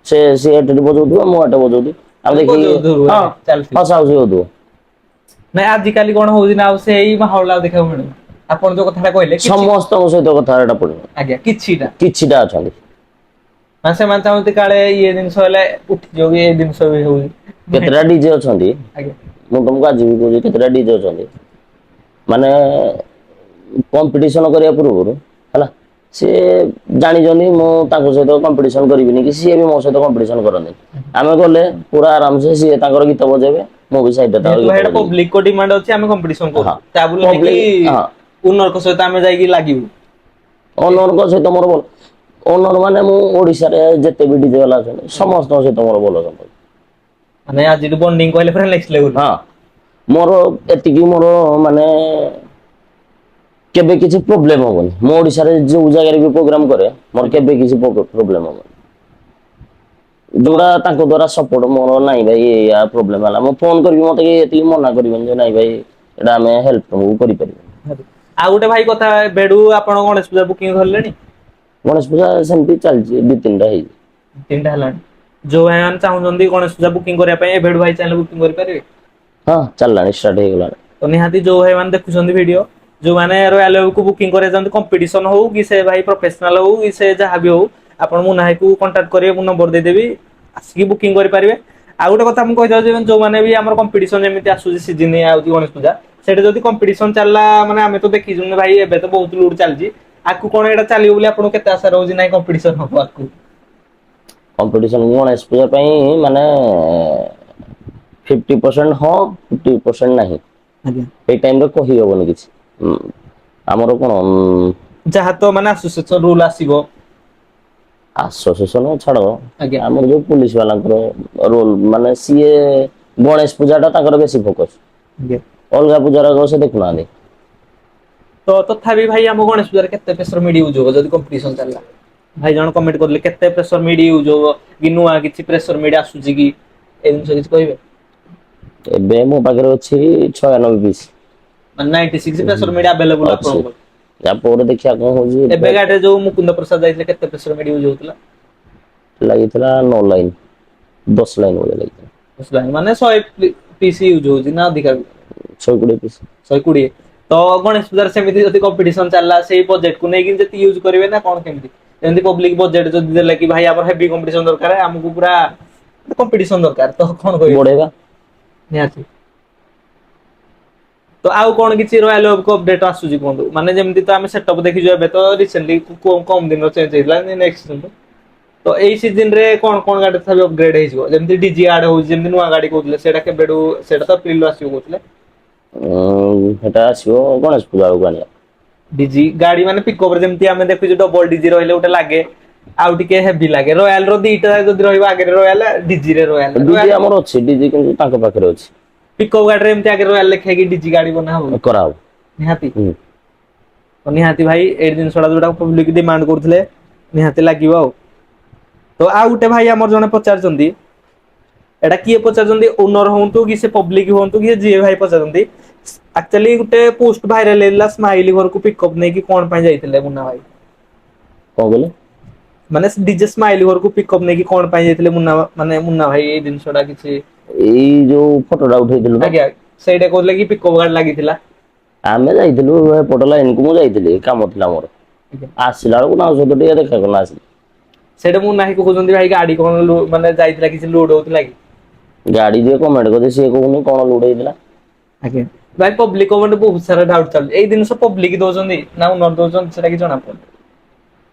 ସେ ଏଠି ବଜଉଥିବ ମୁଁ ଏଠେ ବଜଉଥିବି ଆମେ ମାନେ ଦେଖିକି ବଜଉଥିବୁ ହଁ ଆଜ୍ଞା ଚାଲିଥିବ। ହସା ହସି ହଉଥିବ। ନାଇଁ ଆଜିକାଲି କଣ ହଉଛି ନା ଆଉ ସେଇ ମାହୋଲ ଆଉ ଦେଖିବାକୁ ମିଳୁନି। ଆପଣ ଯୋଉ କଥାଟା କହିଲେ କିଛି ସମସ୍ତଙ୍କ ସହିତ କଥାବାର୍ତ୍ତା ପଡିବ ଆଜ୍ଞା କିଛିଟା କିଛିଟା ଅଛନ୍ତି। ମାନେ ସେମାନେ ଚାହୁଁନ୍ତି କାଳେ ଇଏ ଜିନିଷ ହେଲେ ଉଠିଯିବ ବି ଏଇ ଜିନିଷ ବି ହଉଛି। କେତେଟା ଡିଜେ ଅଛନ୍ତି ଆଜ୍ଞା ମୁଁ ତମକୁ ଆଜି ବି କହୁଛି କେତେଟା ଡିଜେ ଅଛନ୍ତି ମାନେ କମ୍ପିଟିସନ କରିବା ପୂର୍ବରୁ ହେଲା ସିଏ ଜାଣିଛନ୍ତି ମୁଁ ତାଙ୍କ ସହିତ କମ୍ପିଟିସନ କରିବିନି କି ସିଏ ବି ମୋ ସହିତ କମ୍ପିଟିସନ କରନ୍ତିନି। ଆମେ ଗଲେ ପୁରା ଆରାମସେ ସିଏ ତାଙ୍କର ଗୀତ ବଜେଇବେ ମୁଁ ବି ସାଇଡରେ ତାଙ୍କର ଯେହେତୁ ଗୀତ ଭାଇ ଏଟା ବଜେଇବି। ପବ୍ଲିକ ଡିମାଣ୍ଡ ଅଛି ଆମେ କମ୍ପିଟିସନ ହଁ କରୁଛୁ ତା ବୋଲି ନୁହେଁ କି ପବ୍ଲିକ ହଁ ଓନରଙ୍କ ସହିତ ଆମେ ଯାଇକି ଲାଗିବୁ। ଓନରଙ୍କ ସହିତ ମୋର ଭଲ ଓନର ମାନେ ମୁଁ ଓଡିଶାରେ ଯେତେ ବି ଡିଜେ ବାଲା ଅଛନ୍ତି ସମସ୍ତଙ୍କ ସହିତ ମୋର ଭଲ ସମ୍ପର୍କ। ମାନେ ଆଜିଠୁ ବଣ୍ଡିଙ୍ଗ କହିଲେ ପୁରା ନେକ୍ସଟ ଲେଭେଲ। ହଁ ମୋର ଏତିକି ମୋର ମାନେ କେବେ କିଛି ପ୍ରୋବ୍ଲେମ ହବନି ମୁଁ ଓଡିଶାରେ ଯୋଉ ଜାଗାରେ ବି ପ୍ରୋଗ୍ରାମ କରେ ମୋର ଆଜ୍ଞା କେବେ କିଛି ପ୍ରୋବ୍ଲେମ ହବନି। ତ ଯୋଉଟା ତାଙ୍କ ଦ୍ଵାରା ସପୋର୍ଟ ମୋର ନାଇଁ ଭାଇ ଏଇଆ ପ୍ରୋବ୍ଲେମ ହେଲା ମୁଁ ଫୋନ କରିବି ମତେ ଏତିକି ମନା କରିବେନି ଯେ ନାଇଁ ଭାଇ ଏଇଟା ଆମେ ହେଲ୍ପ ତମକୁ କରିପାରିବୁ। ଆଉ ଗୋଟେ ଭାଇ କଥା ଏବେଠୁ ଆପଣ ଗଣେଶ ପୂଜା ବୁକିଂ ଧରିଲେଣି? ଗଣେଶ ପୂଜା ସେମିତି ଚାଲିଛି ଦି ତିନିଟା ହେଇଛି। ତିନିଟା ହେଲାଣି ଯୋଉ ଭାଇମାନେ ଚାହୁଁଛନ୍ତି ଗଣେଶ ପୂଜା ବୁକିଂ କରିବା ପାଇଁ ଏବେଠୁ ଭାଇ ଚାହିଁଲେ ବୁକିଂ କରିପାରିବେ? ହଁ ଚାଲିଲାଣି ଷ୍ଟାର୍ଟ ହେଇଗଲାଣି। ତ ନିହାତି ଯୋଉ ଭାଇ ମାନେ ଦେଖୁଛନ୍ତି ଭିଡିଓ ଯୋଉମାନେ ରୟାଲ କୁ ବୁକିଂ କରିବାକୁ ଚାହୁଁଛନ୍ତି କମ୍ପିଟିସନ ହଉ କି ସେ ଭାଇ ପ୍ରଫେସନାଲ ହଉ କି ସେ ଯାହା ବି ହଉ ଆପଣ ମୁନା ଭାଇକୁ କଣ୍ଟାକ୍ଟ କରିବେ ମୁଁ ନମ୍ବର ଦେଇଦେବି ଆସିକି ବୁକିଂ କରିପାରିବେ। ଆଉ ଗୋଟେ କଥା ମୁଁ କହିଥାଉଛି ଯୋଉମାନେ ବି ଆମର କମ୍ପିଟିସନ ଯେମିତି ଆସୁଛି ସିଜିନ ଆଉଛି ଗଣେଶ ପୂଜା ସେଇଟା ଯଦି କମ୍ପିଟିସନ ଚାଲିଲା ମାନେ ଆମେ ତ ଦେଖିଛୁ ଭାଇ ଏବେ ତ ବହୁତ ଲୁଡ ଚାଲିଛି। ଆଗକୁ କଣ ଏଇଟା ଚାଲିବ ବୋଲି ଆପଣଙ୍କୁ କେତେ ଆଶା ରହୁଛି ନାଇଁ କମ୍ପିଟିସନ ହବ ଆଗକୁ? कंपटीशन गणेश पूजा ପାଇଁ ମାନେ 50% ହଁ 50% ନାହିଁ ଆଜ୍ଞା ଏଇ ଟାଇମରେ କହି ହବନି କିଛି। ଆମର କଣ ଯାହା ତ ମାନେ ଆସୋସିଏସନ ରୁଲ ଆସିବ। ଆସୋସିଏସନ ଛାଡ, ଆଜ୍ଞା ଆମର ଯୋଉ ପୁଲିସ ବାଲାଙ୍କର ରୋଲ ମାନେ ସିଏ ଗଣେଶ ପୂଜା ଟା ତାଙ୍କର ବେଶୀ ଫୋକସ। ଆଜ୍ଞା। ଅଲଗା ପୂଜାର ସେ ଦେଖୁନାହାନ୍ତି। ତ ତଥାପି ଭାଇ ଆମ ଗଣେଶ ପୂଜାରେ କେତେ ପ୍ରେସର ମିଡି ୟୁଜ ହବ ଯଦି କମ୍ପିଟିସନ ଚାଲିଲା? ଭାଇ ଜଣ କମେଣ୍ଟ କରିଲେ କେତେ ପ୍ରେସର ମିଡ ୟୁଜ ହବ କି ନୂଆ କିଛି ପ୍ରେସର ମିଡ ଆସୁଛି କି? ଏ ଜିନିଷ କିଛି କହିବେ? ଏବେ ମୋ ପାଖରେ ଅଛି 96 ପିସ୍। ମାନେ 96 ପ୍ରେସର ମିଡ ଆଭେଲେବୁଲ ଅଛି ଆପଣଙ୍କ ୟା ପରେ ଦେଖିବା କଣ ହଉଛି। ଏବେ ଗାଡିରେ ଯୋଉ ମୁକୁନ୍ଦ ପ୍ରସାଦ ଯାଇଥିଲେ କେତେ ପ୍ରେସର ମିଡ ୟୁଜ ହଉଥିଲା? ଲାଗିଥିଲା 9 ଲାଇନ୍ 10 ଲାଇନ୍ ଭଳିଆ ଲାଗିଥିଲା। ମାନେ 100 ପିସ୍ ୟୁଜ ହଉଛି ନା ଅଧିକା? 120 ପିସ୍। 120। ତ ଗଣେଶ ପୂଜାରେ ସେମିତି ଯଦି କମ୍ପିଟିସନ ଚାଲିଲା ସେଇ ବଜେଟକୁ ନେଇକି ଯେତିକି ୟୁଜ କରିବେ ନା କଣ କେମିତି? ଯେମିତି ପବ୍ଲିକ ବଜେଟ ଯଦି ଦେଲେ କି ଭାଇ ଆମର ହେଭି କମ୍ପିଟିସନ ଦରକାର ଆମକୁ ପୁରା କମ୍ପିଟିସନ ଦରକାର ତ କଣ କହିବେ? ବଢେଇବା ନିହାତି। ତ ଆଉ କଣ କିଛି ରୟାଲ ଅପଡେଟ ଆସୁଛି କୁହନ୍ତୁ? ମାନେ ଯେମିତି ତ ଆମେ ସେଟଅପ୍ ଦେଖିଛୁ ଏବେ ତ ରିସେଣ୍ଟଲି କମ ଦିନ ଚେଞ୍ଜ ହେଇଥିଲା ନେକ୍ସଟ ତ ଏଇ ସିଜନ ରେ କଣ କଣ ଗାଡି ଅପଗ୍ରେଡ ହେଇଯିବ ଯେମିତି ଡିଜି ଆଡ ହଉଛି ଯେମିତି ନୂଆ ଗାଡି କହୁଥିଲେ ସେଇଟା କେବେଠୁ ସେଇଟା ତ ଏପ୍ରିଲ ରୁ ଆସିବ କହୁଥିଲେ। ସେଟା ଆସିବ ଗଣେଶ ପୂଜା ବେଳକୁ ଆଣିବା। ଡିଜି ଗାଡି ମାନେ ପିକଅପରେ ଯେମିତି ଆମେ ଦେଖୁଛୁ ଡବଲ ଡିଜି ରହିଲେ ଗୋଟେ ଲାଗେ। ଆଉ ଟିକେ ହେଭି ଲାଗେ ରୟାଲ ର ଦିଟା ଯଦି ରହିବ ଆଗରେ ରୟାଲ ଡିଜି ରେ ରୟାଲ ଡିଜି ରୟାଲ ଆମର ଅଛି ଡିଜି କିନ୍ତୁ ତାଙ୍କ ପାଖରେ ଅଛି। ପିକଅପ୍ ଗାଡିରେ ଏମିତି ଆଗରେ ରୟାଲ ଲେଖା ହେଇକି ଡିଜି ଗାଡି ବନା ହବ କି? କରାହବ। ନିହାତି। ହୁଁ ନିହାତି ଭାଇ ଏଇ ଜିନିଷଟା ଯୋଉଟା ପବ୍ଲିକ ଡିମାଣ୍ଡ କରୁଥିଲେ ନିହାତି ଲାଗିବ ଆଉ। ତ ଆଉ ଗୋଟେ ଭାଇ ଆମର ଜଣେ ପଚାରୁଛନ୍ତି ଏଇଟା କିଏ ପଚାରୁଛନ୍ତି ଓନର ହୁଅନ୍ତୁ କି ସେ ପବ୍ଲିକ ହୁଅନ୍ତୁ କି ଯିଏ ଭାଇ ପଚାରୁଛନ୍ତି ଆକ୍ଚୁଆଲି ଗୋଟେ ପୋଷ୍ଟ ଭାଇରାଲ ହେଇଥିଲା ସ୍ମାଇଲି ଘରକୁ ପିକଅପ୍ ନେଇକି କଣ ପାଇଁ ଯାଇଥିଲେ ମୁନା ଭାଇ? କଣ କହିଲେ? ମାନେ ଡିଜେ ସ୍ମାଇଲ ଘରକୁ ପିକଅପ୍ ନେଇକି କଣ ପାଇଁ ଯାଇଥିଲେ ମୁନା ଭାଇ ଏଇ ଜିନିଷ ଟା କିଛି ଏଇ ଯୋଉ ଫଟୋଟା ଉଠେଇଥିଲୁ ତ? ଆଜ୍ଞା ସେଇଟା କହୁଥିଲେ କି ପିକଅପ୍ ଗାଡି ଲାଗିଥିଲା। ଆମେ ଯାଇଥିଲୁ ଏପଟ ଲାଇନକୁ ମୁଁ ଯାଇଥିଲି କାମ ଥିଲା ମୋର। ଆଜ୍ଞା। ଆସିଲା ବେଳକୁ ତାଙ୍କ ସହିତ ଟିକେ ଦେଖା କଲା ଆସିକି। ସେଇଟା ମୁନା ଭାଇ କହୁଛନ୍ତି ଭାଇ ଗାଡି କଣ ମାନେ ଯାଇଥିଲା କିଛି ଲୋଡ ହଉଥିଲା କି? ଗାଡି ଯିଏ କମେଣ୍ଟ କରିଛି ସିଏ କହୁନି କଣ ଲୋଡ ହେଇଥିଲା। ଆଜ୍ଞା। ଭାଇ ପବ୍ଲିକ ଗୋଟେ ବହୁତ ସାରା ଡାଉଟ ଚାଲିଛି ଏଇ ଜିନିଷ ପବ୍ଲିକ ଦଉଛନ୍ତି ନା ଓନର ଦଉଛନ୍ତି ସେଇଟା କିଛି ଜଣାପଡୁନି।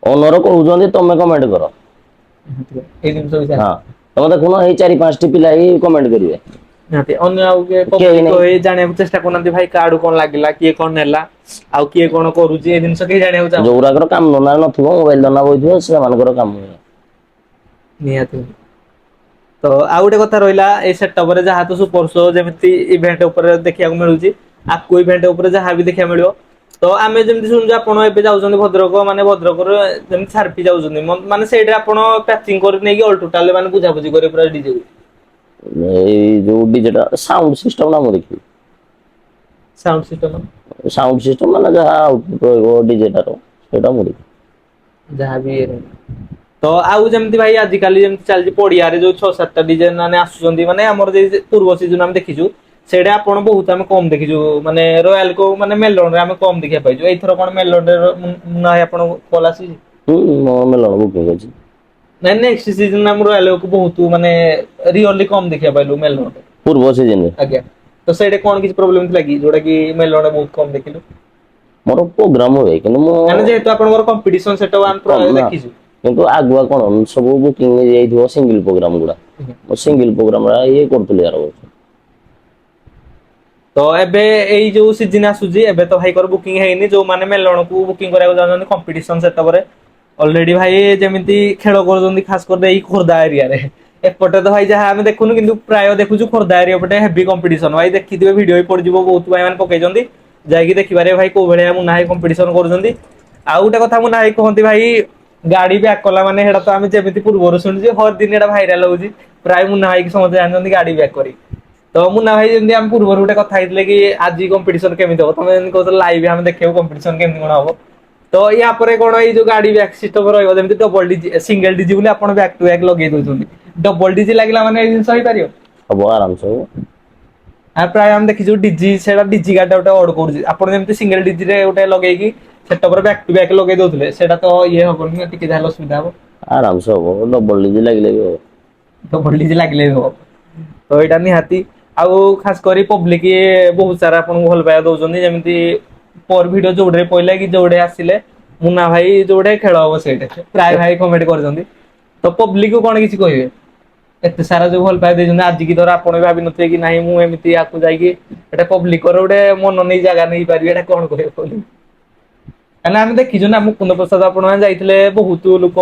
ଓନର କହୁଛନ୍ତି ତମେ କମେଣ୍ଟ କର। ଏଇ ଜିନିଷ ହଁ ବିଷୟରେ ତମେ ଦେଖୁନ ଏଇ 4-5ଟି ପିଲା ହିଁ କମେଣ୍ଟ କରିବେ। ନିହାତି ଅନ୍ୟ ଆଉ କିଏ ପବ୍ଲିକ ଜାଣିବାକୁ ଚେଷ୍ଟା କରୁନାହାନ୍ତି ଭାଇ କାହାକୁ କଣ ଲାଗିଲା କିଏ କଣ ନେଲା। ଆଉ କିଏ କଣ କରୁଛି ଏ ଜିନିଷ କେହି ଜାଣିବାକୁ ଚାହୁଁନାହାନ୍ତି। ଯୋଉଗୁରାକର କାମ ଧନ୍ଦା ନଥିବ ମୋବାଇଲ ଧନ୍ଦା ବଇଥିବ ସେମାନଙ୍କର କାମ। ନିହାତି। ତ ଆଉ ଗୋଟେ କଥା ରହିଲା ଏଇ ସେଟଅପରେ ଯାହା ତ ସୁପର ଶୋ ଯେମିତି ଇଭେଣ୍ଟ ଉପରେ ଦେଖିବାକୁ ମିଳୁଛି। ଆକୁ ଇଭେଣ୍ଟ ଉପରେ ଯାହା ବି ଦେଖିବାକୁ ମିଳିବ। ତ ଆମେ ଯେମିତି ଶୁଣୁଛୁ ଆପଣ ଏବେ ଯାଉଛନ୍ତି ଭଦ୍ରକ ମାନେ ଭଦ୍ରକରେ ଯେମିତି ସାରପି ଯାଉଛନ୍ତି ମାନେ ସେଇଟା ଆପଣ ପ୍ୟାକିଂ କରି ନେଇକି ଅଲଟୋଟାଲ ମାନେ ବୁଝାବୁଝି କରିବେ ପୁରା ଡିଜେକୁ। ଏଇ ଯୋଉ ଡିଜେଟା ସାଉଣ୍ଡ ସିଷ୍ଟମ ଟା ମୁଁ ଦେଖିବି। ସାଉଣ୍ଡ ସିଷ୍ଟମ ସାଉଣ୍ଡ ସିଷ୍ଟମ ମାନେ ଯାହା ଆଉଟପୁଟ ରହିବ ଡିଜେଟାର ସେଇଟା ମୁଁ ଦେଖିବି। ଯାହାବି ତ ଆଉ ଯେମିତି ଭାଇ ଆଜିକାଲି ଯେମିତି ଚାଲିଛି ପଡିଆରେ ଯୋଉ 6-7ଟା ଡିଜେ ମାନେ ଆସୁଛନ୍ତି ମାନେ ଆମର ଯ ପୂର୍ବ ସିଜନ ଆମେ ଦେଖିଛୁ ସେଇଟା ଆପଣ ବହୁତ ଆମେ କମ ଦେଖିଛୁ ମାନେ ରୟାଲ କୁ ମାନେ ମେଲଣରେ ଆମେ କମ ଦେଖିବା ପାଇଛୁ ଏଇଥର କଣ ମେଲୋଡି ନାଇଁ ଆପଣଙ୍କୁ କଲ ଆସିଛି? ହୁଁ ମୋର ମେଲଣ ବୁକିଂ ଅଛି। ନାଇଁ ନେକ୍ସଟ ସିଜନ ଆମର ଆଲୋକ ବହୁତ ମାନେ ରିଅଲି କମ ଦେଖିବା ପାଇଲୁ ମେଲଣରେ। ପୂର୍ବ ସିଜିନରେ ଆଜ୍ଞା ତ ସେଇଟା କଣ କିଛି ପ୍ରୋବ୍ଲେମ ଥିଲା କି ଯୋଉଟା କି ମେଲଣ ବହୁତ କମ ଦେଖିଲୁ? ମୋର ପ୍ରୋଗ୍ରାମ ହୁଏ କିନ୍ତୁ ମୁଁ ମାନେ ଯେହେତୁ ଆପଣଙ୍କର କମ୍ପିଟିସନ ସେଟା ଆମେ କମ ନା ଦେଖିଛୁ। କିନ୍ତୁ ଆଗୁଆ କଣ ସବୁ ବୁକିଂ ହେଇଯାଇଥିବ ସିଙ୍ଗିଲ ପ୍ରୋଗ୍ରାମ ଗୁଡା। ମୁଁ ସିଙ୍ଗଲ ପ୍ରୋଗ୍ରାମ ଇଏ କରୁଥିଲି ଆର ବର୍ଷ। ତ ଏବେ ଏଇ ଯୋଉ ସିଜିନ ଆସୁଛି ଏବେ ତ ଭାଇଙ୍କର ବୁକିଂ ହେଇନି ଯୋଉମାନେ ମେଲଣକୁ ବୁକିଂ କରିବାକୁ ଚାହୁଁଛନ୍ତି କମ୍ପିଟିସନ ସେଟପରେ ଅଲରେଡି ଭାଇ ଯେମିତି ଖେଳ କରୁଛନ୍ତି ଖାସ କରି ଏଇ ଖୋର୍ଦ୍ଧା ଏରିଆରେ। ଏପଟେ ତ ଭାଇ ଯାହା ଆମେ ଦେଖୁନୁ କିନ୍ତୁ ପ୍ରାୟ ଦେଖୁଛୁ ଖୋର୍ଦ୍ଧା ଏରିଆ ପଟେ ହେଭି କମ୍ପିଟିସନ ଭାଇ ଦେଖିଥିବେ ଭିଡିଓ ବି ପଡିଯିବ ବହୁତ ଭାଇ ମାନେ ପକେଇଛନ୍ତି ଯାଇକି ଦେଖିପାରିବେ ଭାଇ କୋଉ ଭଳିଆ ମୁନା ଭାଇ କମ୍ପିଟିସନ କରୁଛନ୍ତି। ଆଉ ଗୋଟେ କଥା ମୁନା ଭାଇ କୁହନ୍ତି ଭାଇ ଗାଡି ବ୍ୟାକ୍ କଲା ମାନେ ସେଇଟା ତ ଆମେ ଯେମିତି ପୂର୍ବରୁ ଶୁଣିଛୁ ହର ଦିନ ଏଇଟା ଭାଇରାଲ ହଉଛି। ପ୍ରାୟ ମୁନା ଭାଇକି ସମସ୍ତେ ଜାଣିଛନ୍ତି ଗାଡି ବ୍ୟାକ କରି ତ ମୁନା ଭାଇ ଯେମିତି ଆମେ ପୂର୍ବରୁ ଗୋଟେ କଥା ହେଇଥିଲେ କି ଆଜି କମ୍ପିଟିସନ କେମିତି ହବ ତମେ ଯେମିତି କହୁଥିଲ ଲାଇଭ ଆମେ ଦେଖିବାକୁ କମ୍ପିଟିସନ କେମିତି କଣ ହବ। ତ ୟା ପରେ କଣ ଏଇ ଯୋଉ ଗାଡି ବ୍ୟାକ ସିଷ୍ଟମ ରହିବ ଯେମିତି ଡବଲ ଡିଜି ସିଙ୍ଗଲ ଡିଜି ବୋଲି ଆପଣ ବ୍ୟାକ୍ ଟୁ ବ୍ୟାକ୍ ଲଗେଇ ଦଉଛନ୍ତି। ଡବଲ ଡିଜି ଲାଗିଲା ମାନେ ଏଇ ଜିନିଷ ହେଇପାରିବ? ହବ ଆରାମସେ ହବ। ଆ ପ୍ରାୟ ଆମେ ଦେଖିଛୁ ଡିଜି ସେଇଟା ଡିଜି ଗାଡି ଟା ଗୋଟେ ଅଡ କରୁଛି ଆପଣ ଯେମିତି ସିଙ୍ଗଲ ଡିଜି ରେ ଗୋଟେ ଲଗେଇକି ସେଟପରେ ବ୍ୟାକ୍ ଟୁ ବ୍ୟାକ୍ ଲଗେଇ ଦଉଥିଲେ ସେଇଟା ତ ଇଏ ହବନି ଟିକେ ଯାହେଲେ ଅସୁବିଧା ହବ। ଆରାମସେ ହବ ଡବଲ ଡିଜି ଲାଗିଲେ ବି ହବ। ଡବଲ ଡିଜି ଲାଗିଲେ ବି ହବ ତ ଏଇଟା ନିହାତି ଆଉ ଖାସ କରି ପବ୍ଲିକ ବହୁତ ସାରା ଆପଣଙ୍କୁ ଭଲ ପାଇବା ଦଉଛନ୍ତି ଯେମିତି ପର ଭିଡିଓ ଯୋଉଡେ ପଇଲା କି ଯୋଉଡେ ଆସିଲେ ମୁନା ଭାଇ ଯୋଉଠେ ଖେଳ ହବ ସେଇଠେ ପ୍ରାୟ ଭାଇ କମେଣ୍ଟ କରୁଛନ୍ତି। ତ ପବ୍ଲିକ କଣ କିଛି କହିବେ ଏତେ ସାରା ଯୋଉ ଭଲ ପାଇ ଦେଇଛନ୍ତି ଆଜିକି ଧର ଆପଣ ବି ଭାବିନଥିବେ କି ନାହିଁ ମୁଁ ଏମିତି ଆକୁ ଯାଇକି ଏଟା ପବ୍ଲିକର ଗୋଟେ ମନ ନେଇ ଜାଗା ନେଇ ପାରିବି ଏଟା କଣ କହିବେ ପବ୍ଲିକ କାହିଁକିନା ଆମେ ଦେଖିଛୁ ନା ମୁକୁନ୍ଦ ପ୍ରସାଦ ଆପଣ ମାନେ ଯାଇଥିଲେ ବହୁତ ଲୋକ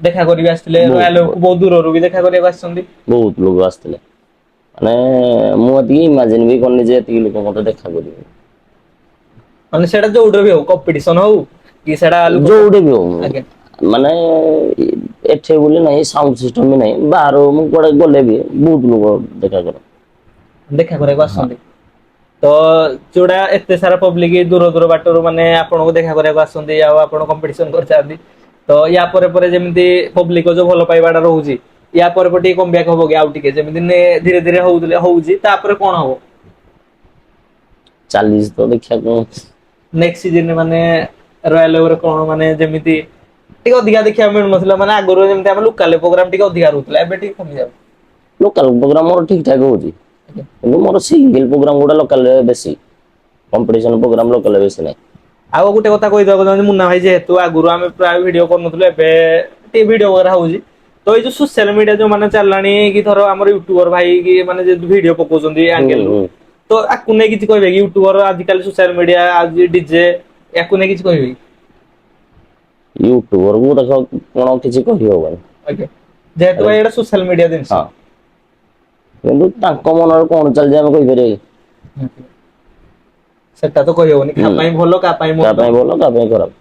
ଦେଖା କରିକି ଆସିଥିଲେ ବହୁତ ରୟାଲ କୁ ବହୁତ ଦୂରରୁ ବି ଦେଖା କରିବାକୁ ଆସିଛନ୍ତି। ବହୁତ ଲୋକ ଆସିଥିଲେ ମାନେ ମୁଁ ଏତିକି ଇମାଜିନ ବି କରିନି ଯେ ଏତିକି ଲୋକ ମତେ ଦେଖା କରିବେ। ମାନେ ସେଇଟା ଯୋଉଠି ବି ହଉ କମ୍ପିଟିସନ ହଉ କି ସେଇଟା ଲୋକ ଯୋଉଠି ବି ଆଜ୍ଞା ହଉ ମାନେ ଏଠି ବୋଲି ନାହିଁ ସାଉଣ୍ଡ ସିଷ୍ଟମ ବି ନାହିଁ ବାହାର ମୁଁ କୁଆଡେ ଗଲେ ବି ବହୁତ ଲୋକ ଦେଖା କର ଦେଖା କରିବାକୁ ଆସନ୍ତି। ତ ଯୋଉଟା ଏତେ ସାରା ପବ୍ଲିକ ଦୂର ଦୂର ବାଟରୁ ମାନେ ଆପଣଙ୍କୁ ଦେଖା କରିବାକୁ ଆସନ୍ତି ଆଉ ଆପଣ କମ୍ପିଟିସନ କରିଥାନ୍ତି ତ ୟା ପରେ ଯେମିତି ପବ୍ଲିକ ଯୋଉ ଭଲ ପାଇବାଟା ରହୁଛି ୟା ପରେ ଟିକେ କମ ବ୍ୟାକ ହବ କି ଆଉ ଟିକେ ଯେମିତି ଧୀରେ ଧୀରେ ହଉଥିଲେ ହଉଛି ତାପରେ କଣ ହବ? ଚାଲିଛି ତ ଦେଖିବା କଣ ନେକ୍ସଟ ସିଜିନ ମାନେ ରୟାଲ କଣ ମାନେ ଯେମିତି ଟିକେ ଅଧିକା ଦେଖିବାକୁ ମିଳୁନଥିଲା ମାନେ ଆଗରୁ ଯେମିତି ଆମ ଲୋକାଲ ପ୍ରୋଗ୍ରାମ ଟିକେ ଅଧିକା ରହୁଥିଲା ଏବେ ଟିକେ କମିଯାଉଛି। ଲୋକାଲ ପ୍ରୋଗ୍ରାମ ମୋର ଠିକ ଠାକ ହଉଛି କିନ୍ତୁ ମୋର ସିଙ୍ଗଲ ପ୍ରୋଗ୍ରାମ ଗୁଡା ଲୋକାଲ ବେଶୀ କମ୍ପିଟିସନ ପ୍ରୋଗ୍ରାମ ଲୋକାଲ ବେଶୀ ନାହିଁ। ଆଉ ଗୋଟେ କଥା କହିଦବାକୁ ଚାହୁଁଛି ମୁନା ଭାଇ ଯେହେତୁ ଆଗରୁ ଆମେ ପ୍ରାୟ ଭିଡିଓ କରୁନଥିଲୁ ଏବେ ଟିକେ ଭିଡିଓ କରା ହଉଛି ତ ଏଇ ଯୋଉ ସୋସିଆଲ ମିଡିଆ ଯୋଉ ମାନେ ଚାଲିଲାଣି କି ଧର ଆମର ୟୁଟ୍ୟୁବର ଭାଇ କି ମାନେ ଭିଡିଓ କହୁଛନ୍ତି ହୁଁ ଆଙ୍ଗେଲ ରୁ ହୁଁ ତ ଆକୁ ନେଇ କିଛି କହିବେ କି ୟୁଟ୍ୟୁବର ଆଜିକାଲି ସୋସିଆଲ ମିଡିଆ ଆଜି ଡିଜେ ୟାକୁ ନେଇ କିଛି କହିବେ କି? ୟୁଟ୍ୟୁବରକୁ ଦେଖ କଣ କିଛି କହିହବନି। ଆଜ୍ଞା ଯେହେତୁ ଭାଇ ଏଇଟା ସୋସିଆଲ ମିଡିଆ ଜିନିଷ। ହଁ କିନ୍ତୁ ତାଙ୍କ ମନରେ କଣ ଚାଲିଛି ଆମେ କହିପାରିବା କି? ସେଟା ତ କହିହବନି ହୁଁ କାହା ପାଇଁ ଭଲ କାହା ପାଇଁ କା ମନ୍ଦ। ଭଲ କା ପାଇଁ ଖରାପ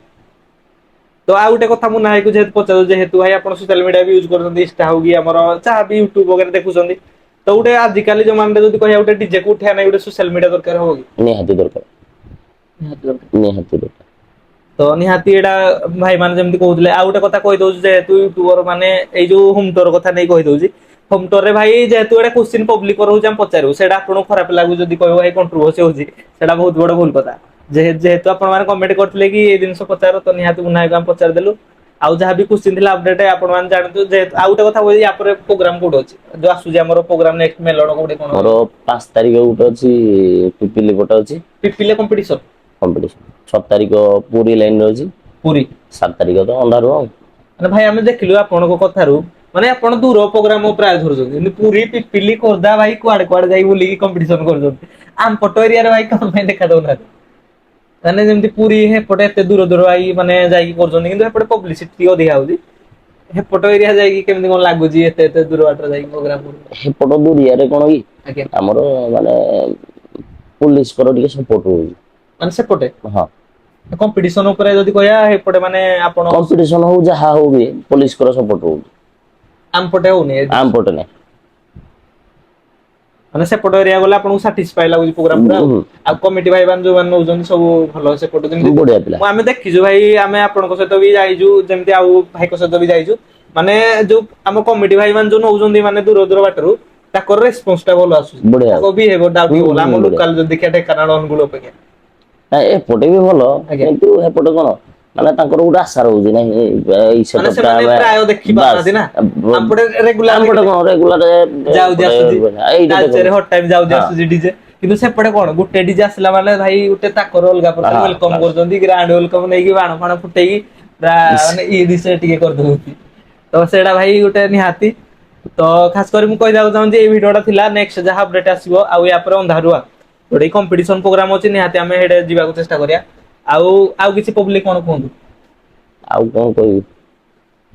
ତ ଆଉ ଗୋଟେ କଥା ମୁନା ଭାଇକୁ ଯେହେତୁ ପଚାରୁଛି ଯେହେତୁ ଭାଇ ଆପଣ ସୋସିଆଲ ମିଡିଆ ବି ୟୁଜ୍ କରୁଛନ୍ତି ଇନଷ୍ଟା ହଉ କି ଆମର ଯାହା ବି ୟୁଟ୍ୟୁବ ବଗେରା ଦେଖୁଛନ୍ତି ତ ଗୋଟେ ଆଜିକାଲି ଜମାନାରେ ଯଦି କହିବା ଗୋଟେ ଡିଜେକୁ ଉଠେଇବା ପାଇଁ ଗୋଟେ ସୋସିଆଲ ମିଡିଆ ଦରକାର ହବ କି? ନିହାତି ନିହାତି ଦରକାର। ଦରକାର ନିହାତି ଦରକାର। ତ ନିହାତି ଏଇଟା ଭାଇ ମାନେ ଯେମିତି କହୁଥିଲେ ଆଉ ଗୋଟେ କଥା କହିଦଉଛି ଯେହେତୁ ୟୁଟ୍ୟୁବର ମାନେ ଏଇ ଯୋଉ ହୋମ ଟୁର କଥା ନେଇ କହିଦଉଛି ହୋମ ଟୁରେ ଭାଇ ଯେହେତୁ ଏଇଟା କୋଶ୍ଚିନ୍ ପବ୍ଲିକ ରହୁଛି ଆମେ ପଚାରିବୁ ସେଇଟା ଆପଣଙ୍କୁ ଖରାପ ଲାଗୁଛି ଯଦି କହିବ ଭାଇ କଣ୍ଟ୍ରୋଭର୍ସି ହଉଛି ସେଇଟା ବହୁତ ବଡ ଭୁଲ କଥା ଯେହେତୁ ଆପଣ ମାନେ କମେଣ୍ଟ କରିଥିଲେ କି ଏଇ ଜିନିଷ ପଚାର ତ ନିହାତି ମୁନା ଭାଇକୁ ଆମେ ପଚାରିଦେଲୁ ଆଉ ଯାହା ବି କୋଶ୍ଚିନ୍ ଥିଲା ଅପଡେଟ ଆପଣ ମାନେ ଜାଣନ୍ତୁ ଯେହେତୁ ଆଉ ଗୋଟେ କଥା କହୁଛି ୟା ପରେ ପ୍ରୋଗ୍ରାମ କୋଉଠି ଅଛି? ଯୋଉ ଆସୁଛି ଆମର ପ୍ରୋଗ୍ରାମ ନେକ୍ସଟ ମେଲଣ କୋଉଠି କଣ ମୋର 5 ତାରିଖ ଗୋଟେ ଅଛି ପିପିଲି ଗୋଟେ ଅଛି ପିପିଲି କମ୍ପିଟିସନ କମ୍ପିଟିସନ 6 ତାରିଖ ପୁରୀ ଲାଇନରେ ଅଛି ପୁରୀ 7 ତାରିଖ ତ ଅନ୍ଧାରୁଆ ଆଉ। ମାନେ ଭାଇ ଆମେ ଦେଖିଲୁ ଆପଣଙ୍କ କଥାରୁ ମାନେ ଆପଣ ଦୂର ପ୍ରୋଗ୍ରାମ ପ୍ରାୟ ଧରୁଛନ୍ତି କିନ୍ତୁ ପୁରୀ ପିପିଲି ଖୋର୍ଦ୍ଧା ଭାଇ କୁଆଡେ କୁଆଡେ ଯାଇ ବୁଲିକି କମ୍ପିଟିସନ କରୁଛନ୍ତି। ଆମ ପଟ ଏରିଆରେ ଭାଇ କଣ ପାଇଁ ଦେଖା ଦଉନାହାନ୍ତି? ମାନେ ଯେମିତି ପୁରୀ ହେପଟେ ଏତେ ଦୂର ଦୂର ଭାଇ ମାନେ ଯାଇକି କରୁଛନ୍ତି କିନ୍ତୁ ହେପଟେ ପବ୍ଲିସିଟି ଟିକେ ଅଧିକା ହଉଛି ହେପଟ ଏରିଆ ଯାଇକି କେମିତି କଣ ଲାଗୁଛି ଏତେ ଏତେ ଦୂର ବାଟରେ ଯାଇକି ପ୍ରୋଗ୍ରାମ କରୁଛନ୍ତି? ହେପଟ ଦୁରିଆରେ କଣ କି ଆଜ୍ଞା ଆମର ମାନେ ପୋଲିସଙ୍କର ଟିକେ ସପୋର୍ଟ ରହୁଛି। ମାନେ ସେପଟେ ହଁ କମ୍ପିଟିସନ ଉପରେ ଯଦି କହିବା ଏପଟେ ମାନେ ଆପଣ କମ୍ପିଟିସନ ହଉ ଯାହା ହଉ ବି ପୋଲିସଙ୍କର ସପୋର୍ଟ ରହୁଛି। ଆମ ପଟେ ହଉନି ଏ ଆମ ଜିନିଷ ପଟେ ନାହିଁ। ମାନେ ସେପଟ ଏରିଆ ଗଲେ ଆପଣଙ୍କୁ ସାଟିସଫାଏ ଲାଗୁଛି ପ୍ରୋଗ୍ରାମ ପୁରା ଆଉ କମିଟି ଭାଇ ମାନେ ଯୋଉମାନେ ନଉଛନ୍ତି ସବୁ ଭଲ ସେପଟୁ ଯେମିତି ବଢିଆ ପିଲା ମୁଁ ଆମେ ଦେଖିଛୁ ଭାଇ ଆମେ ଆପଣଙ୍କ ସହିତ ବି ଯାଇଛୁ ଯେମିତି ଆଉ ଭାଇଙ୍କ ସହିତ ବି ଯାଇଛୁ ମାନେ ଯୋଉ ଆମ କମିଟି ଭାଇ ମାନେ ଯୋଉ ନଉଛନ୍ତି ମାନେ ଦୂର ଦୂର ବାଟରୁ ତାଙ୍କର ରେସପନ୍ସ ଟା ଭଲ ଆସୁଛି ବଢିଆ ତାଙ୍କ ବିହେଭିୟର ଟା ଟିକେ ଭଲ ଆମ ବଢିଆ। ଲୋକାଲ ଯଦି ଦେଖିବା ଢେଙ୍କାନାଳ ଅନୁଗୁଳ ଅପେକ୍ଷା। ନାଇଁ ଏପଟେ ବି ଭଲ ଆଜ୍ଞା କିନ୍ତୁ ଏପଟେ କଣ ମାନେ ତାଙ୍କର ଗୋଟେ ଆଶା ରହୁଛି ନାଇଁ ଏଇ ମାନେ ସେଟପ ଟା ସେମାନେ ଆମେ ପ୍ରାୟ ଦେଖି ବାସ୍ ପାରୁନାହାନ୍ତି ନା ଆମପଟେ ରେଗୁଲାର ଆମ ପଟେ ଦେଖିଲେ କଣ ରେଗୁଲାର ଯାଉଛି ଆସୁଛି ଏଇଟା ତାଲଚେର ଦେଖନ୍ତୁ ହଟ ଟାଇମ ଯାଉଛି ହଁ ଆସୁଛି ଡିଜେ କିନ୍ତୁ ସେପଟେ କଣ ଗୋଟେ ଡିଜେ ଆସିଲା ମାନେ ଭାଇ ଗୋଟେ ତାଙ୍କର ଅଲଗା ପ୍ରକାର ହଁ ୱେଲକମ ବାସ୍ କରୁଛନ୍ତି ଗ୍ରାଣ୍ଡ ୱେଲକମ ନେଇକି ବାଣ ଫାଣ ଫୁଟେଇକି ପୁରା ମାନେ ଇଏ ସେ ଟିକେ କରିଦଉଛି ତ ସେଇଟା ଭାଇ ଗୋଟେ ନିହାତି ତ ଖାସ କରି ମୁଁ କହିବାକୁ ଚାହୁଁଛି ଏଇ ଭିଡିଓଟା ଥିଲା ନେକ୍ସଟ ଯାହା ଅପଡେଟ ଆସିବ ଆଉ ୟା ପରେ ଅନ୍ଧାରୁଆ ଗୋଟେ କମ୍ପିଟିସନ ପ୍ରୋଗ୍ରାମ ଅଛି ନିହାତି ଆମେ ସେଇଟା ଯିବାକୁ ଚେଷ୍ଟା କରିବା ଆଉ କିଛି ପବ୍ଲିକ କଣ କୁହନ୍ତୁ? ଆଉ କଣ କହିବି?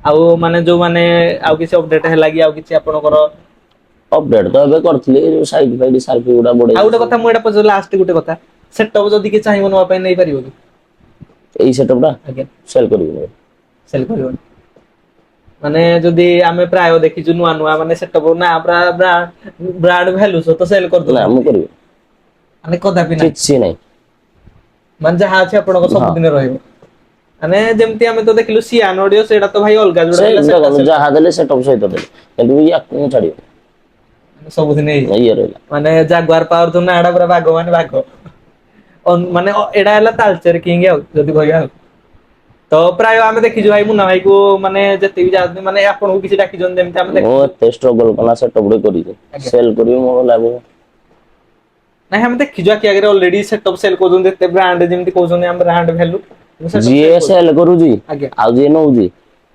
ଆଉ ମାନେ ଯୋଉମାନେ ଆଉ କିଛି ଅପଡେଟ ହେଲା କି ଆଉ କିଛି ଆପଣଙ୍କର ଅପଡେଟ ତ ଏବେ କରିଥିଲି ଯୋଉ ସାଇଟ ଫାଇଟ ସାର୍ଭେ ଗୁଡା ଆଉ ବଢେଇଛି ଗୋଟେ ସବୁ କଥା ମୁଁ ଏଇଟା ପଚାରିଲି ଲାଷ୍ଟ ଗୋଟେ କଥା ସେଟପ ଯଦି କିଏ ଚାହିଁବ ନବା ପାଇଁ ନେଇପାରିବ କି? ଏଇ ସେଟପ ଟା ସେଲ କରିବି। ସେଲ କରିବନି ମାନେ ଯଦି ଆମେ ପ୍ରାୟ ଦେଖିଛୁ ନୂଆ ନୂଆ ମାନେ ସେଟପ ନା ପୁରା ବ୍ରାଣ୍ଡ ଭ୍ୟାଲୁ ସହିତ ସେଲ ନା ମୁଁ କରିଦଉଛନ୍ତି କରିବି ମାନେ କଦାପି ନାହିଁ। କିଛି ନାହିଁ ମାନେ ଯାହା ଅଛି ଆପଣଙ୍କ ହଁ ସବୁଦିନ ରହିବ ମାନେ ଯେମିତି ଆମେ ତ ଦେଖିଲୁ ସିଆନ ଅଡିଓ ସେଇଟା ତ ଭାଇ ଅଲଗା ଯୋଉଟା ସେ ଥିଲା ସେଟା ଦେଖନ୍ତୁ ସେଲ୍ ଯାହା କରିଦେଲେ ଦେଲେ ସେଟପ ସହିତ ଦେଲେ କିନ୍ତୁ ୟାକୁ ମୁଁ ଛାଡିବିନି। ସବୁଦିନ ଏଇ ଇଏ ରହିଲା ମାନେ ଜାଗୁଆର ପାୱାର ଯୋଉ ନାଁ ଟା ପୁରା ବାଘ ମାନେ ବାଘ ମାନେ ଏଇଟା ହେଲା ତାଲଚେର କିଙ୍ଗ ଆଉ ଯଦି କହିବା ଆଉ ତ ପ୍ରାୟ ଆମେ ଦେଖିଛୁ ଭାଇ ମୁନା ଭାଇ କୁ ମାନେ ଯେତିକି ଯାଆନ୍ତି ମାନେ ଆପଣଙ୍କୁ କିଛି ଡାକିଛନ୍ତି ଯେମିତି ଆମେ ମୁଁ ଦେଖିଛୁ ଏତେ ଷ୍ଟ୍ରଗଲ କଲା ସେଟପ ଗୋଟେ କରିଛି ଆଜ୍ଞା ସେଲ କରିବି ମୋର ଲାଭ ନାଇଁ ଆମେ ଦେଖିଛୁ ଆଖି ଆଗରେ ଅଲରେଡି ସେଟପ ସେଲ କରୁଛନ୍ତି ଏତେ ବ୍ରାଣ୍ଡ ଯେମିତି କହୁଛନ୍ତି ଆମ ବ୍ରାଣ୍ଡ ଭ୍ୟାଲୁ ସେଟପ ଯିଏ କରୁଛୁ ସେଲ କରୁଛି ଆଜ୍ଞା ଆଉ ଯିଏ ନଉଛି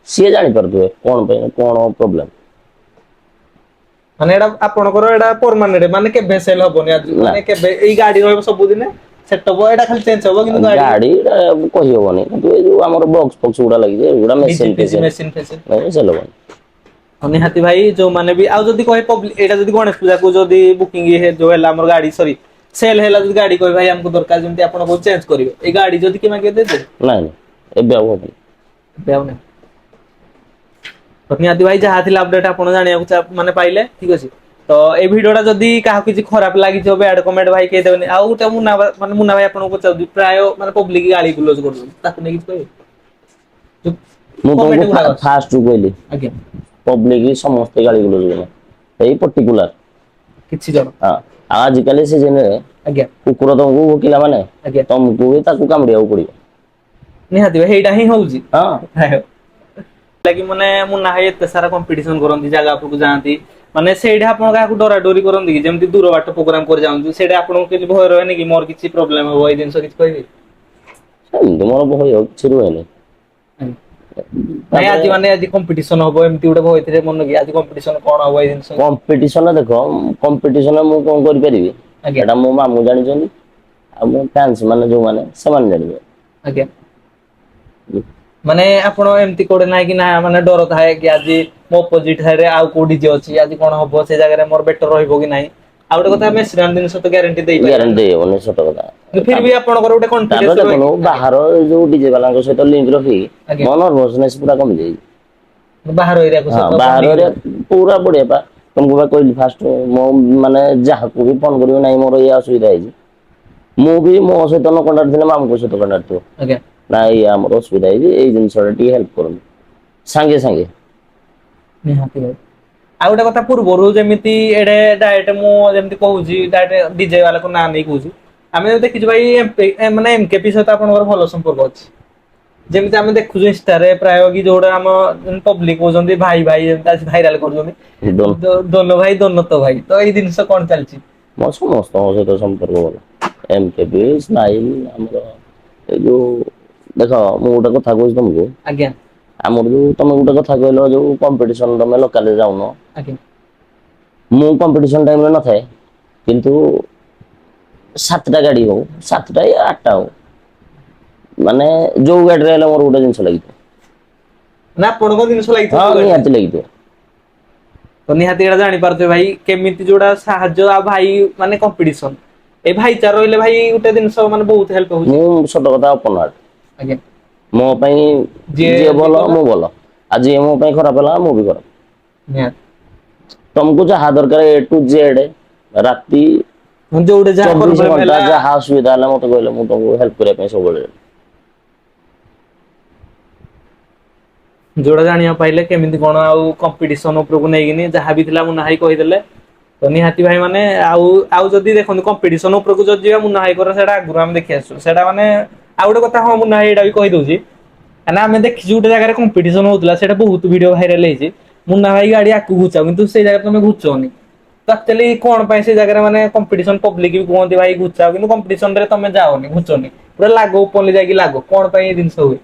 ସିଏ ଜାଣିପାରୁଥିବେ କଣ ପାଇଁ କଣ ପ୍ରୋବ୍ଲେମ। ମାନେ ଏଟା ଆପଣଙ୍କର ଏଟା ପରମାନେଣ୍ଟ ମାନେ କେବେ ସେଲ ହବନି ଆଜି ମାନେ କେବେ ଏଇ ଗାଡି ରହିବ ସବୁଦିନେ ସେଟଅପ ଏଟା ଖାଲି ଚେଞ୍ଜ ହବ କିନ୍ତୁ ଗାଡି କହିହବନି କିନ୍ତୁ ଏଇ ଯୋଉ ଆମର ବକ୍ସ ଫକ୍ସ ଗୁଡା ଲାଗିଛି ଏଗୁଡା ଡିଜି ମେସିନ ଫିଜି ଫେସିନ ମେସିନ ଫେସିନ ସେଲ୍ ହବନି। ନିହାତି ଭାଇ ଯୋଉମାନେ ବି ଆଉ ଯଦି କହେ ଏଇଟା ଯଦି ଗଣେଶ ପୂଜାକୁ ଯଦି ବୁକିଂ ଯୋଉ ହେଲା ଆମର ଗାଡି ସରି ସେଲ ହେଲା ଯଦି ଗାଡି କହିବେ ଭାଇ ଆମକୁ ଦରକାର ଯେମିତି ଆପଣ କହୁ ଚେଞ୍ଜ କରିବେ ଏଇ ଗାଡି ଯଦି କି ମାଗିବେ ଦେଇଦେବେ? ନାଇଁ ନାଇଁ ଏବେ ଆଉ ହବନି। ଏବେ ଆଉ ନାହିଁ। ତ ନିହାତି ଭାଇ ଯାହା ଥିଲା ଅପଡେଟ ଆପଣ ଜାଣିବାକୁ ମାନେ ପାଇଲେ ଠିକ ଅଛି। ତ ଏଇ ଭିଡିଓ ଟା ଯଦି କାହାକୁ କିଛି ଖରାପ ଲାଗିଥିବ ବ୍ୟାଡ କମେଣ୍ଟ ଭାଇ କେହି ଦେବେନି। ଆଉ ଗୋଟେ ମୁନା ଭାଇ ଆପଣଙ୍କୁ ପଚାରୁଛି ପ୍ରାୟ ମାନେ ପବ୍ଲିକ ଗାଳି ଗୁଲଜ କରୁଛନ୍ତି ତାକୁ ନେଇକି କିଛି କହିବେ? ମୁଁ କମେଣ୍ଟ ତମକୁ ଗୁଡାକ ଅଛି ଫାଷ୍ଟ ରୁ କହିଲି ଆଜ୍ଞା ପବ୍ଲିକ ସମସ୍ତେ ଗାଳି ଗୁଲଜ କରୁଛନ୍ତି ଏଇ ପର୍ଟିକୁଲାର କିଛି ଜଣ ହଁ ଆଉ ଆଜିକାଲି ସିଜିନରେ ଆଜ୍ଞା କୁକୁର ତମକୁ ଭୋକିଲା ମାନେ ଆଜ୍ଞା ତମକୁ ବି ତାକୁ କାମୁଡିବାକୁ ପଡିବ। ନିହାତି ଭାଇ ହେଇଟା ହିଁ ହଉଛି ହଁ ଲାଗି ମାନେ ମୁନା ଭାଇ ଏତେ ସାରା କମ୍ପିଟିସନ କରନ୍ତି ଜାଗା ଉପରକୁ ଯାଆନ୍ତି ମାନେ ସେଇଟା ଆପଣ କାହାକୁ ଡରା ଡରି କରନ୍ତି କି ଯେମିତି ଦୂର ବାଟ ପ୍ରୋଗ୍ରାମ କରି ଯାଆନ୍ତି ସେଇଟା ଆପଣଙ୍କୁ କିଛି ଭୟ ରହେନି କି ମୋର କିଛି ପ୍ରୋବ୍ଲେମ ହବ ଏଇ ଜିନିଷ କିଛି କହିବେ? ସେମିତି ମୋର ଭୟ କିଛି ରୁହେନି। ନାଇଁ ତାପରେ ଆଜି ମାନେ ଆଜି କମ୍ପିଟିସନ ହବ ଏମିତି ଗୋଟେ ଭୟ ଥିଲେ ମନ କି ଆଜି କମ୍ପିଟିସନ କଣ ହବ ଏଇ ଜିନିଷ କମ୍ପିଟିସନ ଦେଖ କମ୍ପିଟିସନ ମୁଁ କଣ କରିପାରିବି ଆଜ୍ଞା ଏଇଟା ମୋ ମାମୁଁ ଜାଣିଛନ୍ତି ଆଉ ମୋ ଫ୍ୟାନ୍ସ ମାନେ ଯୋଉମାନେ ସେମାନେ ଜାଣିବେ। ଆଜ୍ଞା ମାନେ ଆପଣ ଏମିତି କୋଉଠି ନାହିଁ କି ନା ମାନେ ଡର ଥାଏ କି ଆଜି ମୋ ଅପୋଜିଟ ସାଇଡରେ ଆଉ କୋଉ ଡିଜେ ଅଛି ଆଜି କଣ ହବ ସେ ଜାଗାରେ ମୋର ବେଟର ରହିବ କି ନାହିଁ। ଆଉ ଗୋଟେ କଥା ମେସରାନ ଜିନିଷ ତ ଗ୍ୟାରେଣ୍ଟି ଦେଇପାରିବାନି ଗ୍ୟାରେଣ୍ଟି ନା ଦେଇହବନି ସତ କଥା। କିନ୍ତୁ ଫିର ବି ଆପଣଙ୍କର ଗୋଟେ ତାପରେ କନଫିଡେନ୍ସ ରହେ ଦେଖନ୍ତୁ କି ଆଜ୍ଞା ବାହାର ଯୋଉ ଡିଜେ ବାଲାଙ୍କ ସହିତ ଲିଙ୍କ ରଖିକି ଆଜ୍ଞା ମୋ ନର୍ଭସନେସ ପୁରା କମିଯାଇଛି। ବାହାର ଏରିଆକୁ ହଁ ସହିତ ବଣ୍ଡିଙ୍ଗ ବାହାରରେ ରହେ ପୁରା ବଢିଆ ପା ତମକୁ ବା କହିଲି ଫାଷ୍ଟ ମୋ ମାନେ ଯାହାକୁ ବି ଫୋନ କରିବ ନାହିଁ ମୋର ଏଇଆ ଅସୁବିଧା ହେଇଛି ମୁଁ ବି ମୋ ସହିତ ନ କଣ୍ଟାକ୍ଟ ଥିଲେ ମାମୁଙ୍କ ସହିତ କଣ୍ଟାକ୍ଟ ଥିବ। ଆଜ୍ଞା ନାଇଁ ଆମର ଅସୁବିଧା ହେଇଛି ଏଇ ଜିନିଷ ଟା ଟିକେ ହେଲ୍ପ କରନ୍ତୁ ସାଙ୍ଗେ ସାଙ୍ଗେ ନିହାତି ଭାଇ ଆଉ ଗୋଟେ କଥା ପୂର୍ବରୁ ଯେମିତି ଏଡେ ଡାଇରେକ୍ଟ ମୁଁ ଯେମିତି କହୁଛି ଡାଇରେକ୍ଟ ଡିଜେ ବାଲାକୁ ନାଁ ନେଇ କହୁଛି ଆମେ ଯଦି ଦେଖିଛୁ ଭାଇ ମାନେ ଏମକେପି ସହିତ ଆପଣଙ୍କର ଭଲ ସମ୍ପର୍କ ଅଛି। ଯେମିତି ଆମେ ଦେଖୁଛୁ ଇନଷ୍ଟାରେ ପ୍ରାୟ କି ଯୋଉଟା ଆମ ପବ୍ଲିକ କହୁଛନ୍ତି ଭାଇ ଭାଇ ଯେମିତି ଭାଇରାଲ ଦୋନ କରୁଛନ୍ତି ଦୋନ ଭାଇ ଦୋନ ତ ଭାଇ ତ ଏଇ ଜିନିଷ କଣ ଚାଲିଛି? ମୋ ସମସ୍ତଙ୍କ ସହିତ ସମ୍ପର୍କ ଭଲ ଏମକେପି ସ୍ମାଇଲ ଆମର ଏଇ ଯୋଉ ଦେଖ ମୁଁ ଗୋଟେ କଥା କହୁଛି ତମକୁ ଆଜ୍ଞା ଆମର ଯୋଉ ତମେ ଗୋଟେ କଥା କହିଲ ଯୋଉ କମ୍ପିଟିସନ ତମେ ଲୋକାଲରେ ଯାଉନ ଆଜ୍ଞା ମୁଁ କମ୍ପିଟିସନ ଟାଇମରେ ନଥାଏ କିନ୍ତୁ ସାତଟା ଗାଡି ହଉ ସାତଟା ଆଠଟା ହଉ ମାନେ ଯୋଉ ଗାଡିରେ ହେଲେ ମୋର ଗୋଟେ ଜିନିଷ ଲାଗିଥିବ। ନା ଆପଣଙ୍କ ଜିନିଷ ଲାଗିଥିବ ହଁ ଯୋଉ ଗାଡିରେ ନିହାତି ଲାଗିଥିବ। ତ ନିହାତି ଏଇଟା ଜାଣିପାରୁଥିବେ ଭାଇ କେମିତି ଯୋଉଟା ସାହାଯ୍ୟ ଆଉ ଭାଇ ମାନେ କମ୍ପିଟିସନ ଏଇ ଭାଇଚାରା ରହିଲେ ଭାଇ ଗୋଟେ ଜିନିଷ ମାନେ ବହୁତ ହେଲ୍ପ ହଉଛି। ମୁଁ ସତ କଥା ଓପନ ହାର୍ଟ ଆଜ୍ଞା ମୋ ପାଇଁ ଯିଏ ଭଲ ମୁଁ ଭଲ ଆଉ ଯିଏ ମୋ ପାଇଁ ଖରାପ ହେଲା ମୁଁ ବି ଖରାପ। ନିହାତି ତମକୁ ଯାହା ଦରକାର ଏ ଠୁ ଜେଡ୍ ରାତି ଯୋଉଠି ଯାହା 24 ପ୍ରୋବ୍ଲେମ ଘଣ୍ଟା ହେଲା ଯାହା ଅସୁବିଧା ହେଲା ମତେ କହିଲେ ମୁଁ ତମକୁ ହେଲ୍ପ କରିବା ପାଇଁ ସବୁବେଳେ ରେଡି। ଯୋଉଟା ଜାଣିବାକୁ ପାଇଲେ କେମିତି କଣ ଆଉ କମ୍ପିଟିସନ ଉପରକୁ ନେଇକିନି ଯାହା ବି ଥିଲା ମୁନା ଭାଇ କହିଦେଲେ। ତ ନିହାତି ଭାଇ ମାନେ ଆଉ ଯଦି ଦେଖନ୍ତୁ କମ୍ପିଟିସନ ଉପରକୁ ଯଦି ଯିବା ମୁନା ଭାଇଙ୍କର ସେଇଟା ଆଗରୁ ଆମେ ଦେଖି ଆସୁଛୁ। ସେଇଟା ମାନେ ଆଉ ଗୋଟେ କଥା ହଁ ମୁନା ଭାଇ ଏଇଟା ବି କହିଦଉଛି କାହିଁକିନା ଆମେ ଦେଖିଛୁ ଗୋଟେ ଜାଗାରେ କମ୍ପିଟିସନ ହଉଥିଲା ସେଇଟା ବହୁତ ଭିଡିଓ ଭାଇରାଲ ହେଇଛି ମୁନା ଭାଇ ଗାଡି ଆଗକୁ ଘୁଚାଉ କିନ୍ତୁ ସେଇ ଜାଗାରେ ତମେ ଘୁଚଉନି। ତ ଆକ୍ଚୁଆଲି କଣ ପାଇଁ ସେ ଜାଗାରେ ମାନେ କମ୍ପିଟିସନ ପବ୍ଲିକ ବି କୁହନ୍ତି ଭାଇ ଘୁଚାଅ କିନ୍ତୁ କମ୍ପିଟିସନରେ ତମେ ଯାଅନି ଘୁଚନି। ପୁରା ଲାଗ ଓପନଲି ଯାଇକି ଲାଗ କଣ ପାଇଁ ଏ ଜିନିଷ ହୁଏ?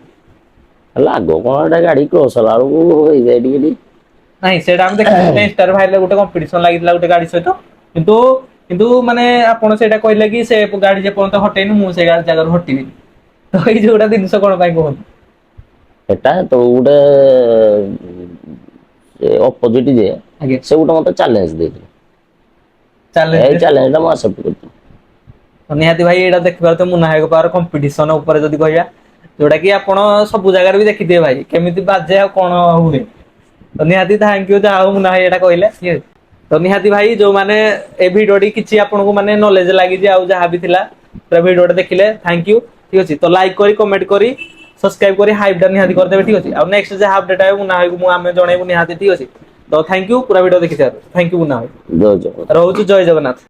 ଲାଗ କଣ ଏଟା ଗାଡି କ୍ରସ ହେଲା ବେଳକୁ ହେଇଯାଏ ଟିକେ ଟିକେ ନାଇଁ ସେଇଟା ଆମେ ଦେଖିଛୁ ଗୋଟେ ଇନଷ୍ଟାରେ ଭାଇରାଲ ଗୋଟେ କମ୍ପିଟିସନ ଲାଗିଥିଲା ଗୋଟେ ଗାଡି ସହିତ କିନ୍ତୁ ମାନେ ଆପଣ ସେଇଟା କହିଲେ କି ସେ ଗାଡି ଯେ ପର୍ଯ୍ୟନ୍ତ ହଟେଇନି ମୁଁ ସେ ଗାଡି ଜାଗାରୁ ହଟିବିନି। ତ ଏଇ ଯୋଉଟା ଜିନିଷ କଣ ପାଇଁ କୁହନ୍ତି? ସେଟା ତ ଗୋଟେ ଅପୋଜିଟ ଯେ ଆଜ୍ଞା ସେ ଗୋଟେ ମତେ ଚ୍ୟାଲେଞ୍ଜ ଦେଇଥିଲେ। ଏଇ ଚ୍ୟାଲେଞ୍ଜ ଚ୍ୟାଲେଞ୍ଜ ଟା ମୁଁ ଆକ୍ସେପ୍ଟ କରିଥିଲି। ନିହାତି ଭାଇ ଏଇଟା ଦେଖିପାରୁଥିବେ ମୁନା ଭାଇଙ୍କ ପାଖରେ କମ୍ପିଟିସନ ଉପରେ ଯଦି କହିବା ଯୋଉଟା କି ଆପଣ ସବୁ ଜାଗାରେ ବି ଦେଖିଥିବେ ଭାଇ କେମିତି ବାଜେ ଆଉ କଣ ହୁଏ। ତ ନିହାତି ଥ୍ୟାଙ୍କ ୟୁ ଯାହା ହଉ ମୁନା ଭାଇ ଏଇଟା କହିଲେ ଠିକ ଅଛି। ତ ନିହାତି ଭାଇ ଯୋଉମାନେ ଏ ଭିଡିଓଟି କିଛି ଆପଣଙ୍କୁ ମାନେ ନଲେଜ ଲାଗିଛି ଆଉ ଯାହା ବି ଥିଲା ପୁରା ଭିଡିଓଟା ଦେଖିଲେ ଥ୍ୟାଙ୍କ ୟୁ ଠିକ ଅଛି ତ ଲାଇକ୍ କରି କମେଣ୍ଟ କରି ସବସ୍କ୍ରାଇବ କରି ହାଇପ୍ ଟା ନିହାତି କରିଦେବେ ଠିକ ଅଛି ଆଉ ନେକ୍ସଟ ଯାହା ଅପଡେଟ୍ ଆସିବ ମୁନା ଭାଇକୁ ଆମେ ଜଣେଇବୁ ନିହାତି ଠିକ ଅଛି। ତ ଥ୍ୟାଙ୍କ ୟୁ ପୁରା ଭିଡିଓ ଦେଖିଥିବାରୁ ଥ୍ୟାଙ୍କ ୟୁ ମୁନା ଭାଇ ଜୟ ଜଗନ୍ନାଥ। ରହୁଛୁ ଜୟ ଜଗନ୍ନାଥ।